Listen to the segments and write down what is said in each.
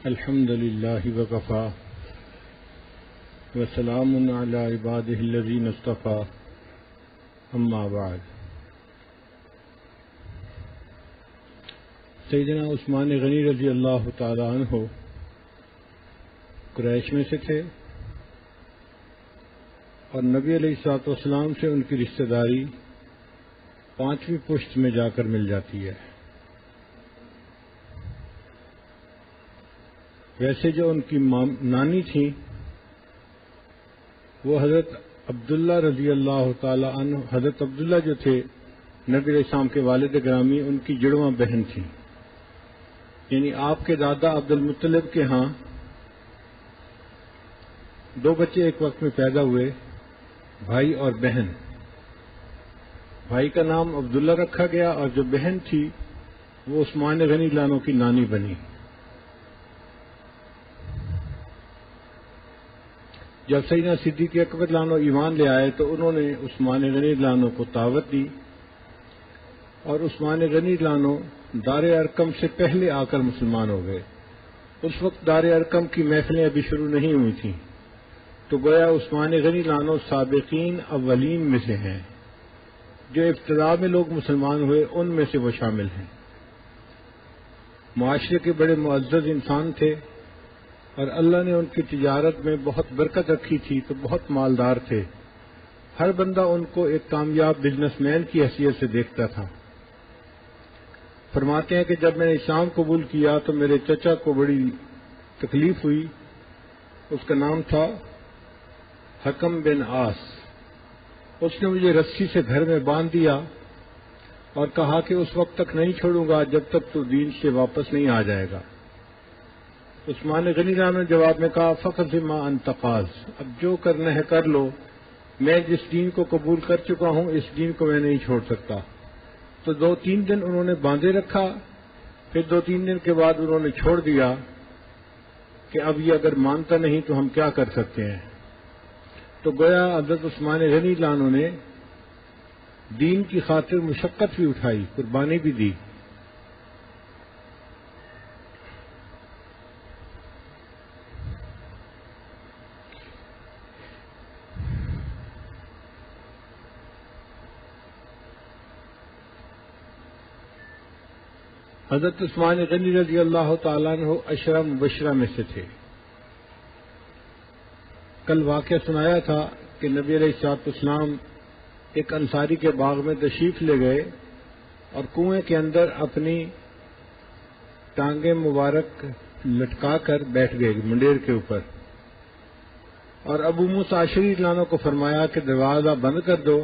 الحمد للہ وکفی وسلام علی عبادہ الذین اصطفی اما بعد۔ سیدنا عثمان غنی رضی اللہ تعالی عنہ قریش میں سے تھے اور نبی علیہ الصلوۃ والسلام سے ان کی رشتہ داری 5ویں پشت میں جا کر مل جاتی ہے۔ ویسے جو ان کی نانی تھیں وہ حضرت عبداللہ رضی اللہ تعالی عنہ، حضرت عبداللہ جو تھے نبی علیہ السلام کے والد گرامی، ان کی جڑواں بہن تھیں، یعنی آپ کے دادا عبد المطلب کے ہاں 2 بچے ایک وقت میں پیدا ہوئے، بھائی اور بہن۔ بھائی کا نام عبداللہ رکھا گیا اور جو بہن تھی وہ عثمان غنی لانو کی نانی بنی۔ جب سیدنا صدیق اکبر لانو ایمان لے آئے تو انہوں نے عثمان غنی لانو کو دعوت دی اور عثمان غنی لانو دار ارقم سے پہلے آ کر مسلمان ہو گئے۔ اس وقت دار ارقم کی محفلیں ابھی شروع نہیں ہوئی تھیں، تو گویا عثمان غنی لانو سابقین اولین میں سے ہیں، جو ابتدا میں لوگ مسلمان ہوئے ان میں سے وہ شامل ہیں۔ معاشرے کے بڑے معزز انسان تھے اور اللہ نے ان کی تجارت میں بہت برکت رکھی تھی، تو بہت مالدار تھے۔ ہر بندہ ان کو ایک کامیاب بزنس مین کی حیثیت سے دیکھتا تھا۔ فرماتے ہیں کہ جب میں نے اسلام قبول کیا تو میرے چچا کو بڑی تکلیف ہوئی، اس کا نام تھا حکم بن عاص۔ اس نے مجھے رسی سے گھر میں باندھ دیا اور کہا کہ اس وقت تک نہیں چھوڑوں گا جب تک تو دین سے واپس نہیں آ جائے گا۔ عثمان غنی لانو نے جواب میں کہا فقط ما انت قاض، اب جو کرنا ہے کر لو، میں جس دین کو قبول کر چکا ہوں اس دین کو میں نہیں چھوڑ سکتا۔ تو 2-3 دن انہوں نے باندھے رکھا، پھر 2-3 دن کے بعد انہوں نے چھوڑ دیا کہ اب یہ اگر مانتا نہیں تو ہم کیا کر سکتے ہیں۔ تو گویا حضرت عثمان غنی لانو نے دین کی خاطر مشقت بھی اٹھائی، قربانی بھی دی۔ حضرت عثمان غنی رضی اللہ تعالیٰ عنہ 10 مبشرہ میں سے تھے۔ کل واقعہ سنایا تھا کہ نبی علیہ الصلوۃ والسلام ایک انصاری کے باغ میں تشریف لے گئے اور کنویں کے اندر اپنی ٹانگیں مبارک لٹکا کر بیٹھ گئے منڈیر کے اوپر، اور ابو موسیٰ اشعری لانو کو فرمایا کہ دروازہ بند کر دو،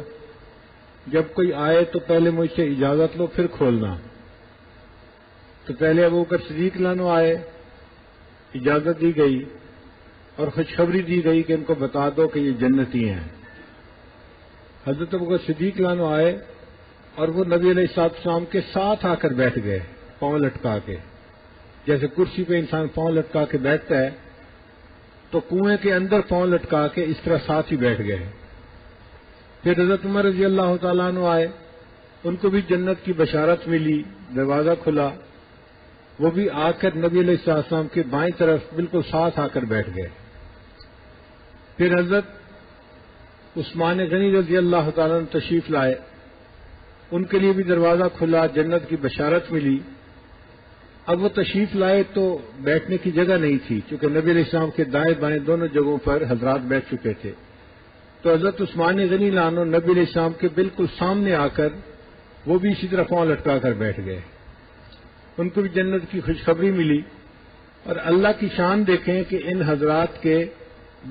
جب کوئی آئے تو پہلے مجھ سے اجازت لو پھر کھولنا۔ تو پہلے ابو بکر صدیق لانو آئے، اجازت دی گئی اور خوشخبری دی گئی کہ ان کو بتا دو کہ یہ جنتی ہیں۔ حضرت ابو بکر صدیق لانو آئے اور وہ نبی علیہ الصلوۃ والسلام کے ساتھ آ کر بیٹھ گئے، پاؤں لٹکا کے، جیسے کرسی پہ انسان پاؤں لٹکا کے بیٹھتا ہے، تو کنویں کے اندر پاؤں لٹکا کے اس طرح ساتھ ہی بیٹھ گئے۔ پھر حضرت عمر رضی اللہ تعالیٰ عنہ آئے، ان کو بھی جنت کی بشارت ملی، دروازہ کھلا، وہ بھی آ کر نبی علیہ الصلوۃ والسلام کے بائیں طرف بالکل ساتھ آ کر بیٹھ گئے۔ پھر حضرت عثمان غنی رضی اللہ تعالیٰ عنہ تشریف لائے، ان کے لیے بھی دروازہ کھلا، جنت کی بشارت ملی۔ اب وہ تشریف لائے تو بیٹھنے کی جگہ نہیں تھی، چونکہ نبی علیہ السلام کے دائیں بائیں دونوں جگہوں پر حضرات بیٹھ چکے تھے۔ تو حضرت عثمان غنی لانو نبی علیہ السلام کے بالکل سامنے آ کر وہ بھی اسی طرح پاؤں لٹکا کر بیٹھ گئے۔ ان کو بھی جنت کی خوشخبری ملی، اور اللہ کی شان دیکھیں کہ ان حضرات کے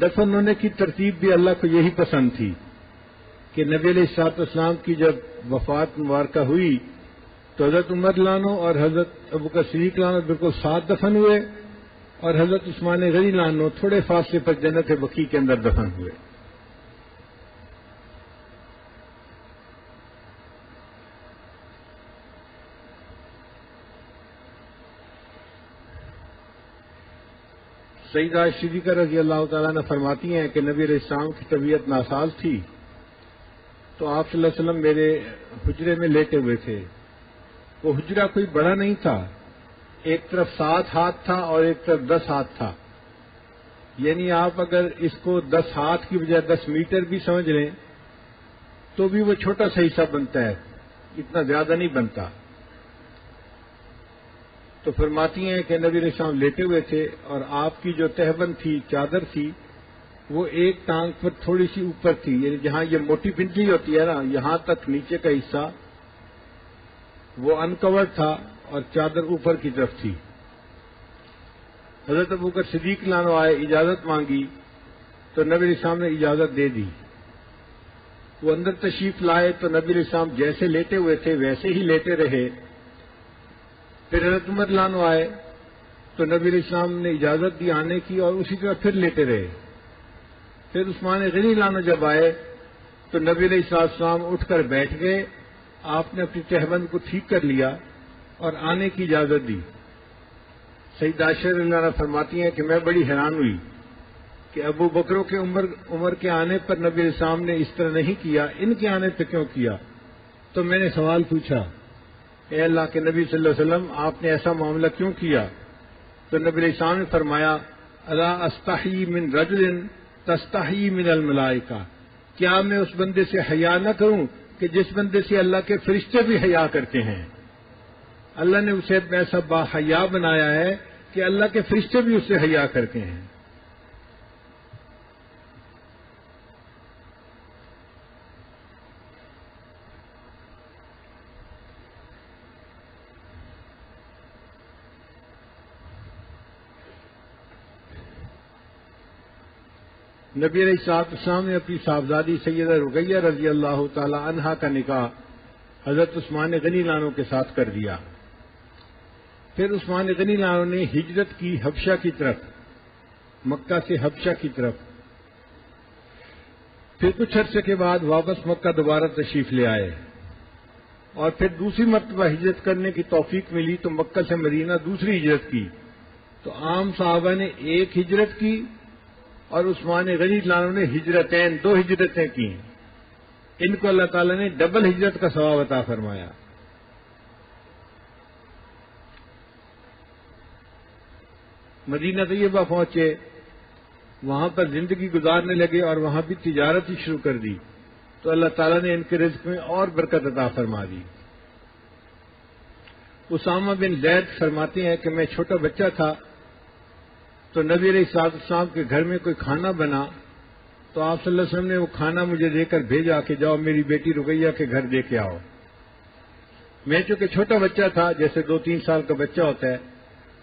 دفن ہونے کی ترتیب بھی اللہ کو یہی پسند تھی کہ نبی علیہ الصلوۃ والسلام کی جب وفات مبارکہ ہوئی تو حضرت عمر لانو اور حضرت ابو بکر صدیق لانو بالکل ساتھ دفن ہوئے، اور حضرت عثمان غنی لانو تھوڑے فاصلے پر جنت بقیع کے اندر دفن ہوئے۔ سیدہ صدیقہ رضی اللہ تعالیٰ نے فرماتی ہیں کہ نبی علیہ السلام کی طبیعت ناساز تھی، تو آپ صلی اللہ علیہ وسلم میرے حجرے میں لیٹے ہوئے تھے۔ وہ حجرہ کوئی بڑا نہیں تھا، ایک طرف 7 ہاتھ تھا اور ایک طرف 10 ہاتھ تھا، یعنی آپ اگر اس کو 10 ہاتھ کی بجائے 10 میٹر بھی سمجھ لیں تو بھی وہ چھوٹا سا حصہ بنتا ہے، اتنا زیادہ نہیں بنتا۔ تو فرماتی ہیں کہ نبی علیہ السلام لیٹے ہوئے تھے اور آپ کی جو تہبند تھی، چادر تھی، وہ ایک ٹانگ پر تھوڑی سی اوپر تھی، یعنی جہاں یہ موٹی پنڈلی ہوتی ہے نا، یہاں تک نیچے کا حصہ وہ انکورڈ تھا اور چادر اوپر کی طرف تھی۔ حضرت ابوبکر صدیق رضی اللہ عنہ آئے، اجازت مانگی تو نبی علیہ السلام نے اجازت دے دی۔ وہ اندر تشریف لائے تو نبی علیہ السلام جیسے لیٹے ہوئے تھے ویسے ہی لیٹے رہے۔ پھر حضرت عمر رضی اللہ عنہ آئے تو نبی علیہ السلام نے اجازت دی آنے کی اور اسی طرح پھر لیٹے رہے۔ پھر عثمان غنی رضی اللہ عنہ جب آئے تو نبی علیہ السلام اٹھ کر بیٹھ گئے، آپ نے اپنی تہبند کو ٹھیک کر لیا اور آنے کی اجازت دی۔ سیدہ عائشہ رضی اللہ عنہ فرماتی ہیں کہ میں بڑی حیران ہوئی کہ ابو بکروں کے عمر کے آنے پر نبی علیہ السلام نے اس طرح نہیں کیا، ان کے آنے پہ کیوں کیا؟ تو میں نے سوال پوچھا، اے اللہ کے نبی صلی اللہ علیہ وسلم، آپ نے ایسا معاملہ کیوں کیا؟ تو نبی علیہ السلام نے فرمایا، الا استحی من رجل تستحی من الملائکہ، کیا میں اس بندے سے حیا نہ کروں کہ جس بندے سے اللہ کے فرشتے بھی حیا کرتے ہیں؟ اللہ نے اسے ایسا با حیا بنایا ہے کہ اللہ کے فرشتے بھی اس سے حیا کرتے ہیں۔ نبی علیہ السلام نے اپنی صاحبزادی سیدہ رقیہ رضی اللہ تعالی عنہا کا نکاح حضرت عثمان غنی عنہ کے ساتھ کر دیا۔ پھر عثمان غنی عنہ نے ہجرت کی حبشہ کی طرف، مکہ سے حبشہ کی طرف۔ پھر کچھ عرصے کے بعد واپس مکہ دوبارہ تشریف لے آئے اور پھر دوسری مرتبہ ہجرت کرنے کی توفیق ملی تو مکہ سے مدینہ دوسری ہجرت کی۔ تو عام صحابہ نے ایک ہجرت کی اور عثمان غنی عنہ نے ہجرتین، 2 ہجرتیں کی۔ ان کو اللہ تعالیٰ نے ڈبل ہجرت کا ثواب عطا فرمایا۔ مدینہ طیبہ پہنچے، وہاں پر زندگی گزارنے لگے اور وہاں بھی تجارت ہی شروع کر دی، تو اللہ تعالیٰ نے ان کے رزق میں اور برکت عطا فرما دی۔ اسامہ بن زید فرماتے ہیں کہ میں چھوٹا بچہ تھا تو نبی علیہ السلام کے گھر میں کوئی کھانا بنا تو آپ صلی اللہ علیہ وسلم نے وہ کھانا مجھے دے کر بھیجا کہ جاؤ میری بیٹی رقیہ کے گھر دے کے آؤ۔ میں چونکہ چھوٹا بچہ تھا، جیسے 2-3 سال کا بچہ ہوتا ہے،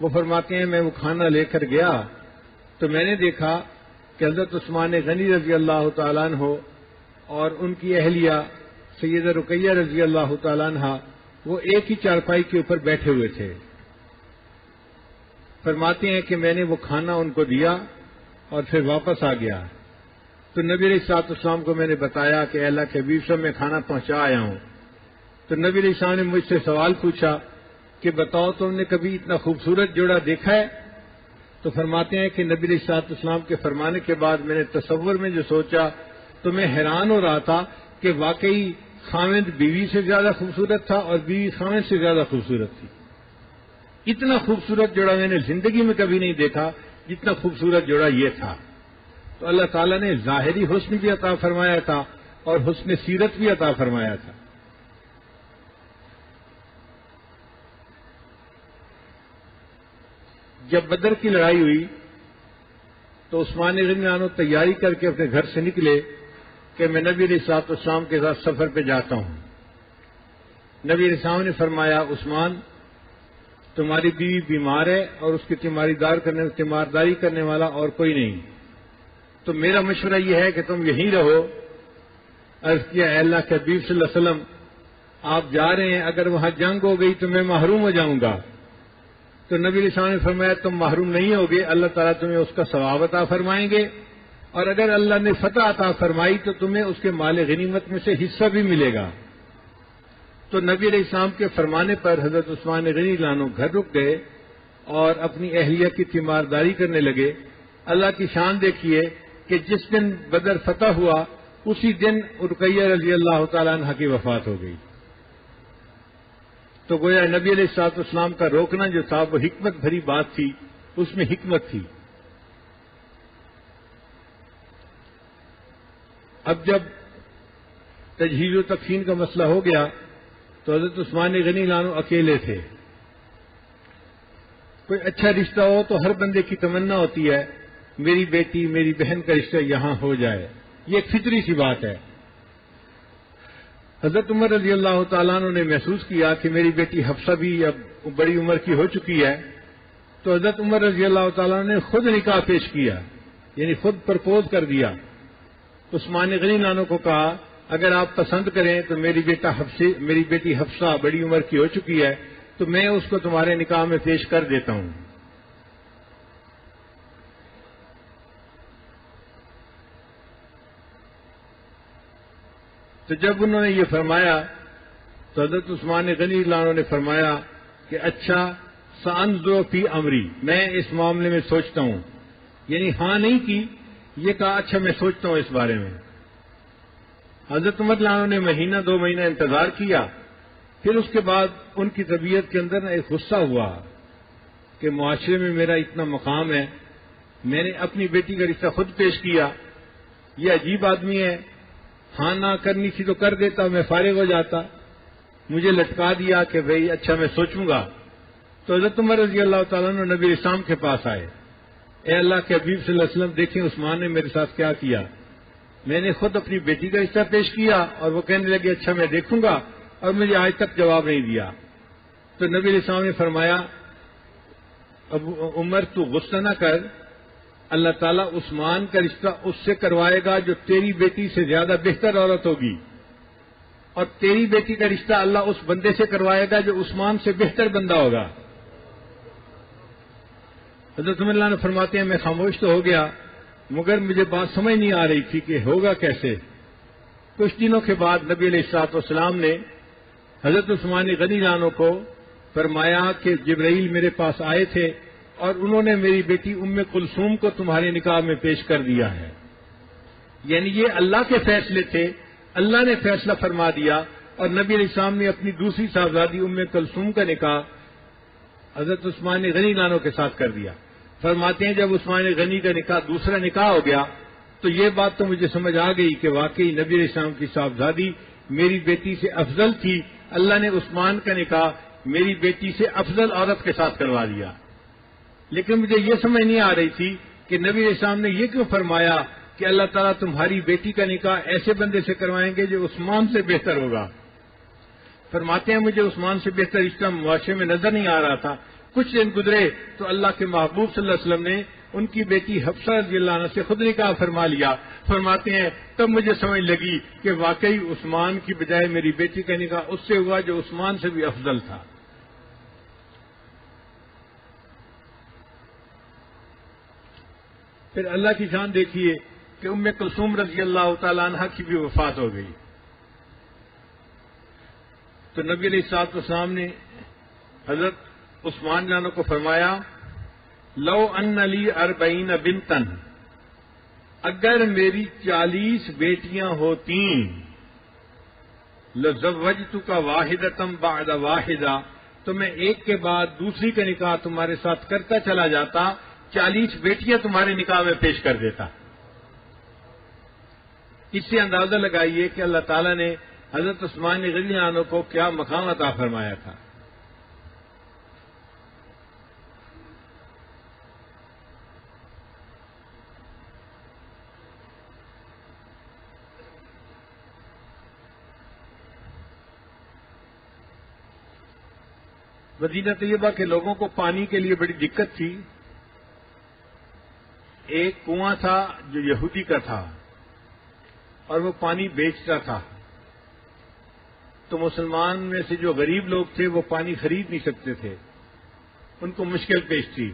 وہ فرماتے ہیں میں وہ کھانا لے کر گیا تو میں نے دیکھا کہ حضرت عثمان غنی رضی اللہ تعالیٰ عنہ اور ان کی اہلیہ سیدہ رقیہ رضی اللہ تعالیٰ عنہ وہ ایک ہی چارپائی کے اوپر بیٹھے ہوئے تھے۔ فرماتے ہیں کہ میں نے وہ کھانا ان کو دیا اور پھر واپس آ گیا تو نبی علیہ السلام کو میں نے بتایا کہ اللہ کے حبیب صاحب میں کھانا پہنچا آیا ہوں۔ تو نبی علیہ السلام نے مجھ سے سوال پوچھا کہ بتاؤ تم نے کبھی اتنا خوبصورت جوڑا دیکھا ہے؟ تو فرماتے ہیں کہ نبی علیہ السلام کے فرمانے کے بعد میں نے تصور میں جو سوچا تو میں حیران ہو رہا تھا کہ واقعی خاوند بیوی سے زیادہ خوبصورت تھا اور بیوی خاوند سے زیادہ خوبصورت تھی۔ اتنا خوبصورت جوڑا میں نے زندگی میں کبھی نہیں دیکھا جتنا خوبصورت جوڑا یہ تھا۔ تو اللہ تعالیٰ نے ظاہری حسن بھی عطا فرمایا تھا اور حسن سیرت بھی عطا فرمایا تھا۔ جب بدر کی لڑائی ہوئی تو عثمان غنی عنہ تیاری کر کے اپنے گھر سے نکلے کہ میں نبی علیہ السلام کے ساتھ سفر پہ جاتا ہوں۔ نبی علیہ السلام نے فرمایا، عثمان تمہاری بیوی بیمار ہے اور اس کی تیمارداری کرنے والا اور کوئی نہیں، تو میرا مشورہ یہ ہے کہ تم یہیں رہو۔ عرض کیا، اے اللہ کے حبیب صلی اللہ علیہ وسلم، آپ جا رہے ہیں، اگر وہاں جنگ ہو گئی تو میں محروم ہو جاؤں گا۔ تو نبی علیہ السلام نے فرمایا، تم محروم نہیں ہوگے، اللہ تعالیٰ تمہیں اس کا ثواب عطا فرمائیں گے، اور اگر اللہ نے فتح عطا فرمائی تو تمہیں اس کے مال غنیمت میں سے حصہ بھی ملے گا۔ تو نبی علیہ السلام کے فرمانے پر حضرت عثمان غنی عنہ گھر رک گئے اور اپنی اہلیہ کی تیمارداری کرنے لگے۔ اللہ کی شان دیکھیے کہ جس دن بدر فتح ہوا اسی دن رقیہ رضی اللہ تعالیٰ عنہ کی وفات ہو گئی۔ تو گویا نبی علیہ الصلوۃ والسلام کا روکنا جو تھا وہ حکمت بھری بات تھی، اس میں حکمت تھی۔ اب جب تجہیز و تکفین کا مسئلہ ہو گیا تو حضرت عثمان غنی لانو اکیلے تھے۔ کوئی اچھا رشتہ ہو تو ہر بندے کی تمنا ہوتی ہے میری بیٹی میری بہن کا رشتہ یہاں ہو جائے، یہ ایک فطری سی بات ہے۔ حضرت عمر رضی اللہ تعالیٰ عنہ نے محسوس کیا کہ میری بیٹی حفصہ بھی اب بڑی عمر کی ہو چکی ہے، تو حضرت عمر رضی اللہ تعالیٰ عنہ نے خود نکاح پیش کیا، یعنی خود پرپوز کر دیا۔ عثمان غنی لانو کو کہا اگر آپ پسند کریں تو میری بیٹی حفصہ بڑی عمر کی ہو چکی ہے تو میں اس کو تمہارے نکاح میں پیش کر دیتا ہوں۔ تو جب انہوں نے یہ فرمایا تو حضرت عثمان غنی لانو نے فرمایا کہ اچھا سانظر فی امری، میں اس معاملے میں سوچتا ہوں، یعنی ہاں نہیں کی، یہ کہا اچھا میں سوچتا ہوں اس بارے میں۔ حضرت عمر لانو نے مہینہ 2 مہینہ انتظار کیا، پھر اس کے بعد ان کی طبیعت کے اندر ایک غصہ ہوا کہ معاشرے میں میرا اتنا مقام ہے، میں نے اپنی بیٹی کا رشتہ خود پیش کیا، یہ عجیب آدمی ہے، ہاں نہ کرنی تھی تو کر دیتا، میں فارغ ہو جاتا، مجھے لٹکا دیا کہ بھئی اچھا میں سوچوں گا۔ تو حضرت عمر رضی اللہ تعالیٰ عنہ نبی اسلام کے پاس آئے، اے اللہ کے حبیب صلی اللہ علیہ وسلم دیکھیں عثمان نے میرے ساتھ کیا کیا، میں نے خود اپنی بیٹی کا رشتہ پیش کیا اور وہ کہنے لگے اچھا میں دیکھوں گا، اور مجھے آج تک جواب نہیں دیا۔ تو نبی علیہ السلام نے فرمایا اب عمر تو غصہ نہ کر، اللہ تعالیٰ عثمان کا رشتہ اس سے کروائے گا جو تیری بیٹی سے زیادہ بہتر عورت ہوگی، اور تیری بیٹی کا رشتہ اللہ اس بندے سے کروائے گا جو عثمان سے بہتر بندہ ہوگا۔ حضرت عمر اللہ نے فرماتے ہیں میں خاموش تو ہو گیا مگر مجھے بات سمجھ نہیں آ رہی تھی کہ ہوگا کیسے۔ کچھ دنوں کے بعد نبی علیہ الصلوۃ والسلام نے حضرت عثمان غنی لانو کو فرمایا کہ جبرائیل میرے پاس آئے تھے اور انہوں نے میری بیٹی ام کلثوم کو تمہارے نکاح میں پیش کر دیا ہے، یعنی یہ اللہ کے فیصلے تھے، اللہ نے فیصلہ فرما دیا، اور نبی علیہ السلام نے اپنی دوسری صاحبزادی ام کلثوم کا نکاح حضرت عثمان غنی لانو کے ساتھ کر دیا۔ فرماتے ہیں جب عثمان غنی کا نکاح دوسرا نکاح ہو گیا تو یہ بات تو مجھے سمجھ آ گئی کہ واقعی نبی علیہ السلام کی صاحبزادی میری بیٹی سے افضل تھی، اللہ نے عثمان کا نکاح میری بیٹی سے افضل عورت کے ساتھ کروا دیا۔ لیکن مجھے یہ سمجھ نہیں آ رہی تھی کہ نبی علیہ السلام نے یہ کیوں فرمایا کہ اللہ تعالیٰ تمہاری بیٹی کا نکاح ایسے بندے سے کروائیں گے جو عثمان سے بہتر ہوگا۔ فرماتے ہیں مجھے عثمان سے بہتر رشتہ معاشرے میں نظر نہیں آ رہا تھا۔ کچھ دن گزرے تو اللہ کے محبوب صلی اللہ علیہ وسلم نے ان کی بیٹی حفصہ رضی اللہ عنہ سے خود نکاح فرما لیا۔ فرماتے ہیں تب مجھے سمجھ لگی کہ واقعی عثمان کی بجائے میری بیٹی کا نکاح اس سے ہوا جو عثمان سے بھی افضل تھا۔ پھر اللہ کی شان دیکھیے کہ ام کلثوم رضی اللہ تعالی عنہ کی بھی وفات ہو گئی۔ تو نبی علیہ الصلوۃ والسلام نے حضرت عثمان جانوں کو فرمایا لو ان لی 40 بنتن، اگر میری 40 بیٹیاں ہوتی لزوجتک واحدۃ بعد واحدہ، تو میں ایک کے بعد دوسری کا نکاح تمہارے ساتھ کرتا چلا جاتا، 40 بیٹیاں تمہارے نکاح میں پیش کر دیتا۔ اس سے اندازہ لگائیے کہ اللہ تعالیٰ نے حضرت عثمان غنی عنہ کو کیا مقام عطا فرمایا تھا۔ مدینہ طیبہ کے لوگوں کو پانی کے لیے بڑی دقت تھی۔ ایک کنواں تھا جو یہودی کا تھا اور وہ پانی بیچتا تھا، تو مسلمان میں سے جو غریب لوگ تھے وہ پانی خرید نہیں سکتے تھے، ان کو مشکل پیش تھی۔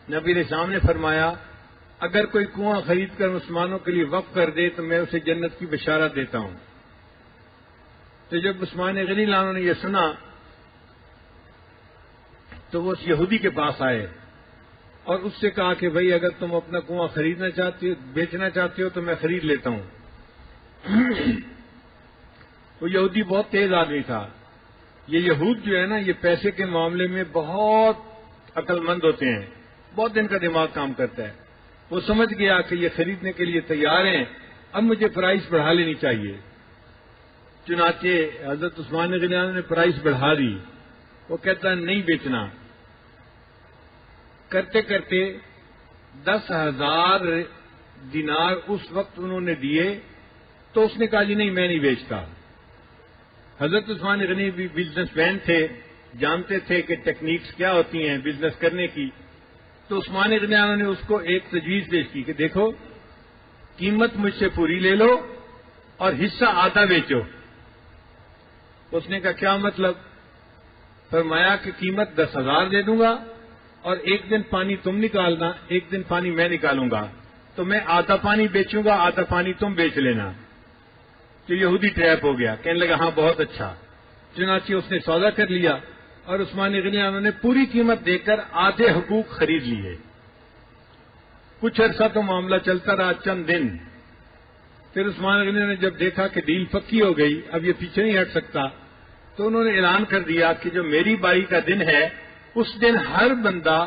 نبی علیہ السلام نے فرمایا اگر کوئی کنواں خرید کر مسلمانوں کے لیے وقف کر دے تو میں اسے جنت کی بشارت دیتا ہوں۔ تو جب عثمان غنی لانو نے یہ سنا تو وہ اس یہودی کے پاس آئے اور اس سے کہا کہ بھائی اگر تم اپنا کنواں خریدنا چاہتے ہو بیچنا چاہتے ہو تو میں خرید لیتا ہوں۔ وہ یہودی بہت تیز آدمی تھا، یہ یہود جو ہے نا، یہ پیسے کے معاملے میں بہت عقل مند ہوتے ہیں، بہت ان کا دماغ کام کرتا ہے. وہ سمجھ گیا کہ یہ خریدنے کے لیے تیار ہیں، اب مجھے پرائس بڑھا لینی چاہیے. چنانچہ حضرت عثمان غنی نے پرائس بڑھا دی. وہ کہتا ہے نہیں بیچنا. کرتے کرتے 10,000 دینار اس وقت انہوں نے دیے تو اس نے کہا جی نہیں میں نہیں بیچتا. حضرت عثمان غنی بھی بزنس مین تھے، جانتے تھے کہ ٹیکنیکس کیا ہوتی ہیں بزنس کرنے کی. تو عثمان غنی نے اس کو ایک تجویز پیش کی کہ دیکھو قیمت مجھ سے پوری لے لو اور حصہ آدھا بیچو. اس نے کہا کیا مطلب؟ فرمایا کہ قیمت 10,000 دے دوں گا اور ایک دن پانی تم نکالنا، ایک دن پانی میں نکالوں گا، تو میں آدھا پانی بیچوں گا، آدھا پانی تم بیچ لینا. تو یہودی ٹریپ ہو گیا، کہنے لگا ہاں بہت اچھا. چنانچہ اس نے سودا کر لیا اور عثمان غنی انہوں نے پوری قیمت دے کر آدھے حقوق خرید لیے. کچھ عرصہ تو معاملہ چلتا رہا، چند دن. پھر عثمان غنی نے جب دیکھا کہ ڈیل پکی ہو گئی، اب یہ پیچھے نہیں ہٹ سکتا، تو انہوں نے اعلان کر دیا کہ جو میری باری کا دن ہے اس دن ہر بندہ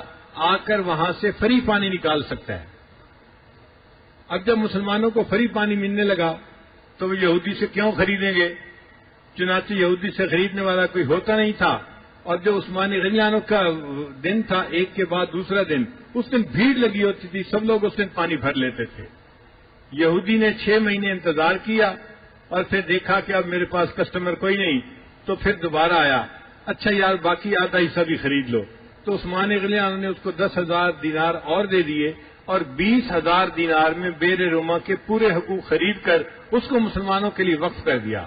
آ کر وہاں سے فری پانی نکال سکتا ہے. اب جب مسلمانوں کو فری پانی ملنے لگا تو وہ یہودی سے کیوں خریدیں گے؟ چنانچہ یہودی سے خریدنے والا کوئی ہوتا نہیں تھا. اور جو عثمان غنی کا دن تھا ایک کے بعد دوسرا دن، اس دن بھیڑ لگی ہوتی تھی، سب لوگ اس دن پانی بھر لیتے تھے. یہودی نے 6 مہینے انتظار کیا اور پھر دیکھا کہ اب میرے پاس کسٹمر کوئی نہیں، تو پھر دوبارہ آیا، اچھا یار باقی آدھا حصہ بھی خرید لو. تو عثمان غنی نے اس کو 10,000 دینار اور دے دیے اور 20,000 دینار میں بیر روما کے پورے حقوق خرید کر اس کو مسلمانوں کے لیے وقف کر دیا.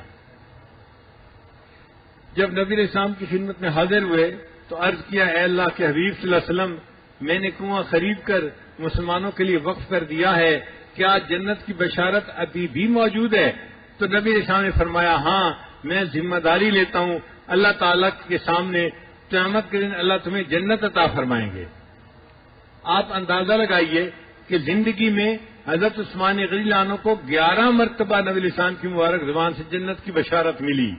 جب نبی علیہ السلام کی خدمت میں حاضر ہوئے تو عرض کیا اے اللہ کے حبیب صلی اللہ علیہ وسلم، میں نے کنواں خرید کر مسلمانوں کے لیے وقف کر دیا ہے، کیا جنت کی بشارت ابھی بھی موجود ہے؟ تو نبی علیہ السلام نے فرمایا ہاں میں ذمہ داری لیتا ہوں، اللہ تعالیٰ کے سامنے قیامت کے دن اللہ تمہیں جنت عطا فرمائیں گے. آپ اندازہ لگائیے کہ زندگی میں حضرت عثمان غنی عنہ کو 11 مرتبہ نبی علیہ السلام کی مبارک زبان سے جنت کی بشارت ملی.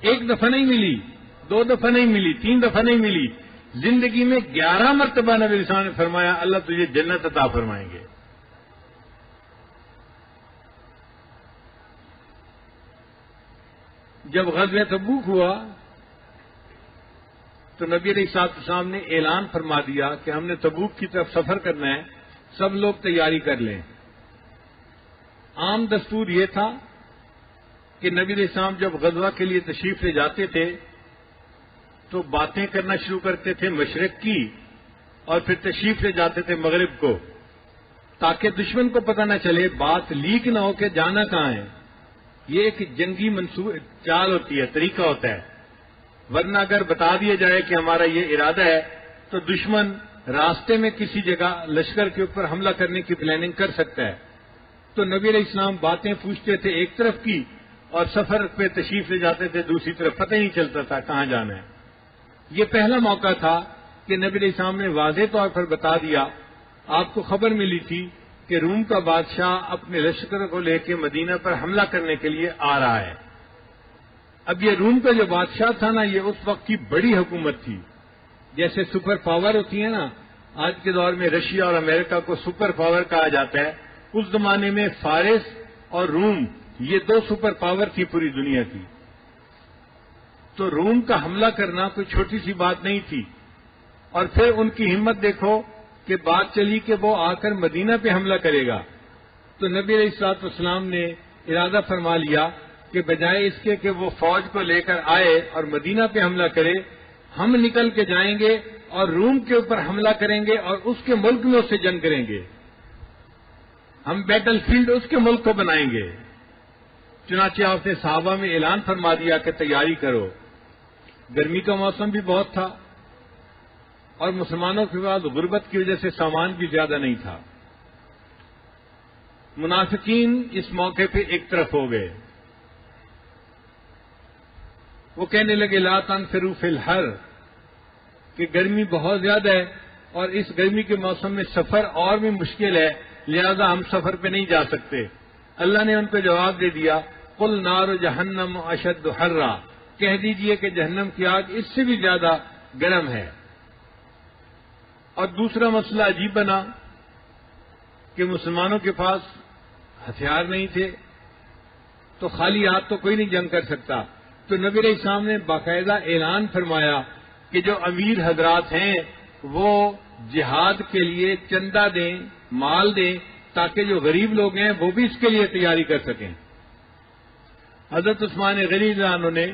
ایک دفعہ نہیں ملی، 2 دفعہ نہیں ملی، 3 دفعہ نہیں ملی، زندگی میں 11 مرتبہ نبی علیہ السلام نے فرمایا اللہ تجھے جنت عطا فرمائیں گے. جب غزوہ تبوک ہوا تو نبی علیہ السلام نے اعلان فرما دیا کہ ہم نے تبوک کی طرف سفر کرنا ہے، سب لوگ تیاری کر لیں. عام دستور یہ تھا کہ نبی علیہ السلام جب غزوہ کے لیے تشریف لے جاتے تھے تو باتیں کرنا شروع کرتے تھے مشرق کی اور پھر تشریف لے جاتے تھے مغرب کو، تاکہ دشمن کو پتہ نہ چلے، بات لیک نہ ہو کہ جانا کہاں ہے. یہ ایک جنگی چال ہوتی ہے، طریقہ ہوتا ہے. ورنہ اگر بتا دیا جائے کہ ہمارا یہ ارادہ ہے تو دشمن راستے میں کسی جگہ لشکر کے اوپر حملہ کرنے کی پلاننگ کر سکتا ہے. تو نبی علیہ السلام باتیں پوچھتے تھے ایک طرف کی اور سفر پہ تشریف لے جاتے تھے دوسری طرف، پتہ ہی نہیں چلتا تھا کہاں جانا ہے. یہ پہلا موقع تھا کہ نبی علیہ السلام نے واضح طور پر بتا دیا. آپ کو خبر ملی تھی کہ روم کا بادشاہ اپنے لشکر کو لے کے مدینہ پر حملہ کرنے کے لیے آ رہا ہے. اب یہ روم کا جو بادشاہ تھا نا، یہ اس وقت کی بڑی حکومت تھی. جیسے سپر پاور ہوتی ہے نا، آج کے دور میں رشیا اور امریکہ کو سپر پاور کہا جاتا ہے. اس زمانے میں فارس اور روم یہ 2 سپر پاور تھی پوری دنیا کی. تو روم کا حملہ کرنا کوئی چھوٹی سی بات نہیں تھی. اور پھر ان کی ہمت دیکھو کہ بات چلی کہ وہ آ کر مدینہ پہ حملہ کرے گا. تو نبی علیہ الصلوۃ والسلام نے ارادہ فرما لیا کہ بجائے اس کے کہ وہ فوج کو لے کر آئے اور مدینہ پہ حملہ کرے، ہم نکل کے جائیں گے اور روم کے اوپر حملہ کریں گے اور اس کے ملک میں اس سے جنگ کریں گے. ہم بیٹل فیلڈ اس کے ملک کو بنائیں گے. چنانچہ آپ نے صحابہ میں اعلان فرما دیا کہ تیاری کرو. گرمی کا موسم بھی بہت تھا اور مسلمانوں کے پاس غربت کی وجہ سے سامان بھی زیادہ نہیں تھا. منافقین اس موقع پہ ایک طرف ہو گئے. وہ کہنے لگے لا تنفروا فی الحر، کہ گرمی بہت زیادہ ہے اور اس گرمی کے موسم میں سفر اور بھی مشکل ہے، لہذا ہم سفر پہ نہیں جا سکتے. اللہ نے ان کو جواب دے دیا قل نار جہنم اشد حرا، کہہ دیجئے کہ جہنم کی آگ اس سے بھی زیادہ گرم ہے۔ اور دوسرا مسئلہ عجیب بنا کہ مسلمانوں کے پاس ہتھیار نہیں تھے، تو خالی ہاتھ تو کوئی نہیں جنگ کر سکتا، تو نبی علیہ السلام نے باقاعدہ اعلان فرمایا کہ جو امیر حضرات ہیں وہ جہاد کے لیے چندہ دیں، مال دیں، تاکہ جو غریب لوگ ہیں وہ بھی اس کے لیے تیاری کر سکیں۔ حضرت عثمان غنی رضی اللہ عنہ نے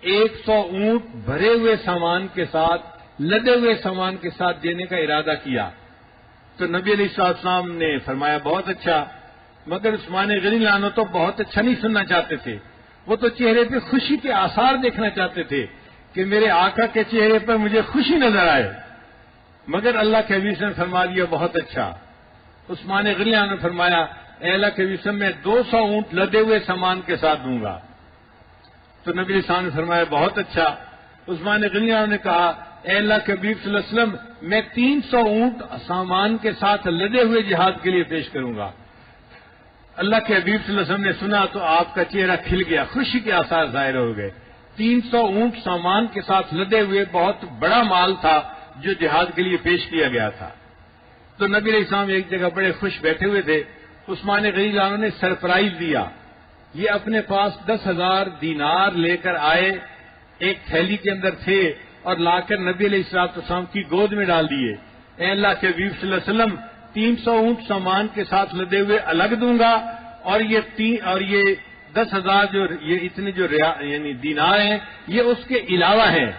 100 اونٹ بھرے ہوئے سامان کے ساتھ، لدے ہوئے سامان کے ساتھ دینے کا ارادہ کیا، تو نبی علیہ السلام نے فرمایا بہت اچھا، مگر عثمان غنی رضی اللہ عنہ تو بہت اچھا نہیں سننا چاہتے تھے، وہ تو چہرے پہ خوشی کے آثار دیکھنا چاہتے تھے کہ میرے آقا کے چہرے پر مجھے خوشی نظر آئے، مگر اللہ کے حبیب نے فرما دیا بہت اچھا۔ عثمان غنی رضی اللہ عنہ نے فرمایا اے اللہ کے حبیب میں 200 اونٹ لدے ہوئے سامان کے ساتھ دوں گا، تو نبی علیہ السلام نے فرمایا بہت اچھا۔ عثمان غنی رضی اللہ عنہ نے کہا اے اللہ کے حبیب صلی اللہ علیہ وسلم میں 300 اونٹ سامان کے ساتھ لدے ہوئے جہاد کے لیے پیش کروں گا۔ اللہ کے حبیب صلی اللہ علیہ وسلم نے سنا تو آپ کا چہرہ کھل گیا، خوشی کے آثار ظاہر ہو گئے۔ 300 اونٹ سامان کے ساتھ لدے ہوئے بہت بڑا مال تھا جو جہاد کے لیے پیش کیا گیا تھا۔ تو نبی علیہ السلام ایک جگہ بڑے خوش بیٹھے ہوئے تھے، عثمان غنی رضی اللہ عنہ نے سرپرائز دیا، یہ اپنے پاس 10,000 دینار لے کر آئے، ایک تھیلی کے اندر تھے اور لا کر نبی علیہ السلام کی گود میں ڈال دیے۔ اے اللہ کے حبیب صلی اللہ علیہ وسلم 300 اونٹ سامان کے ساتھ لدے ہوئے الگ دوں گا، اور یہ 10,000 جو یہ اتنے جو یعنی دینار ہیں یہ اس کے علاوہ ہیں۔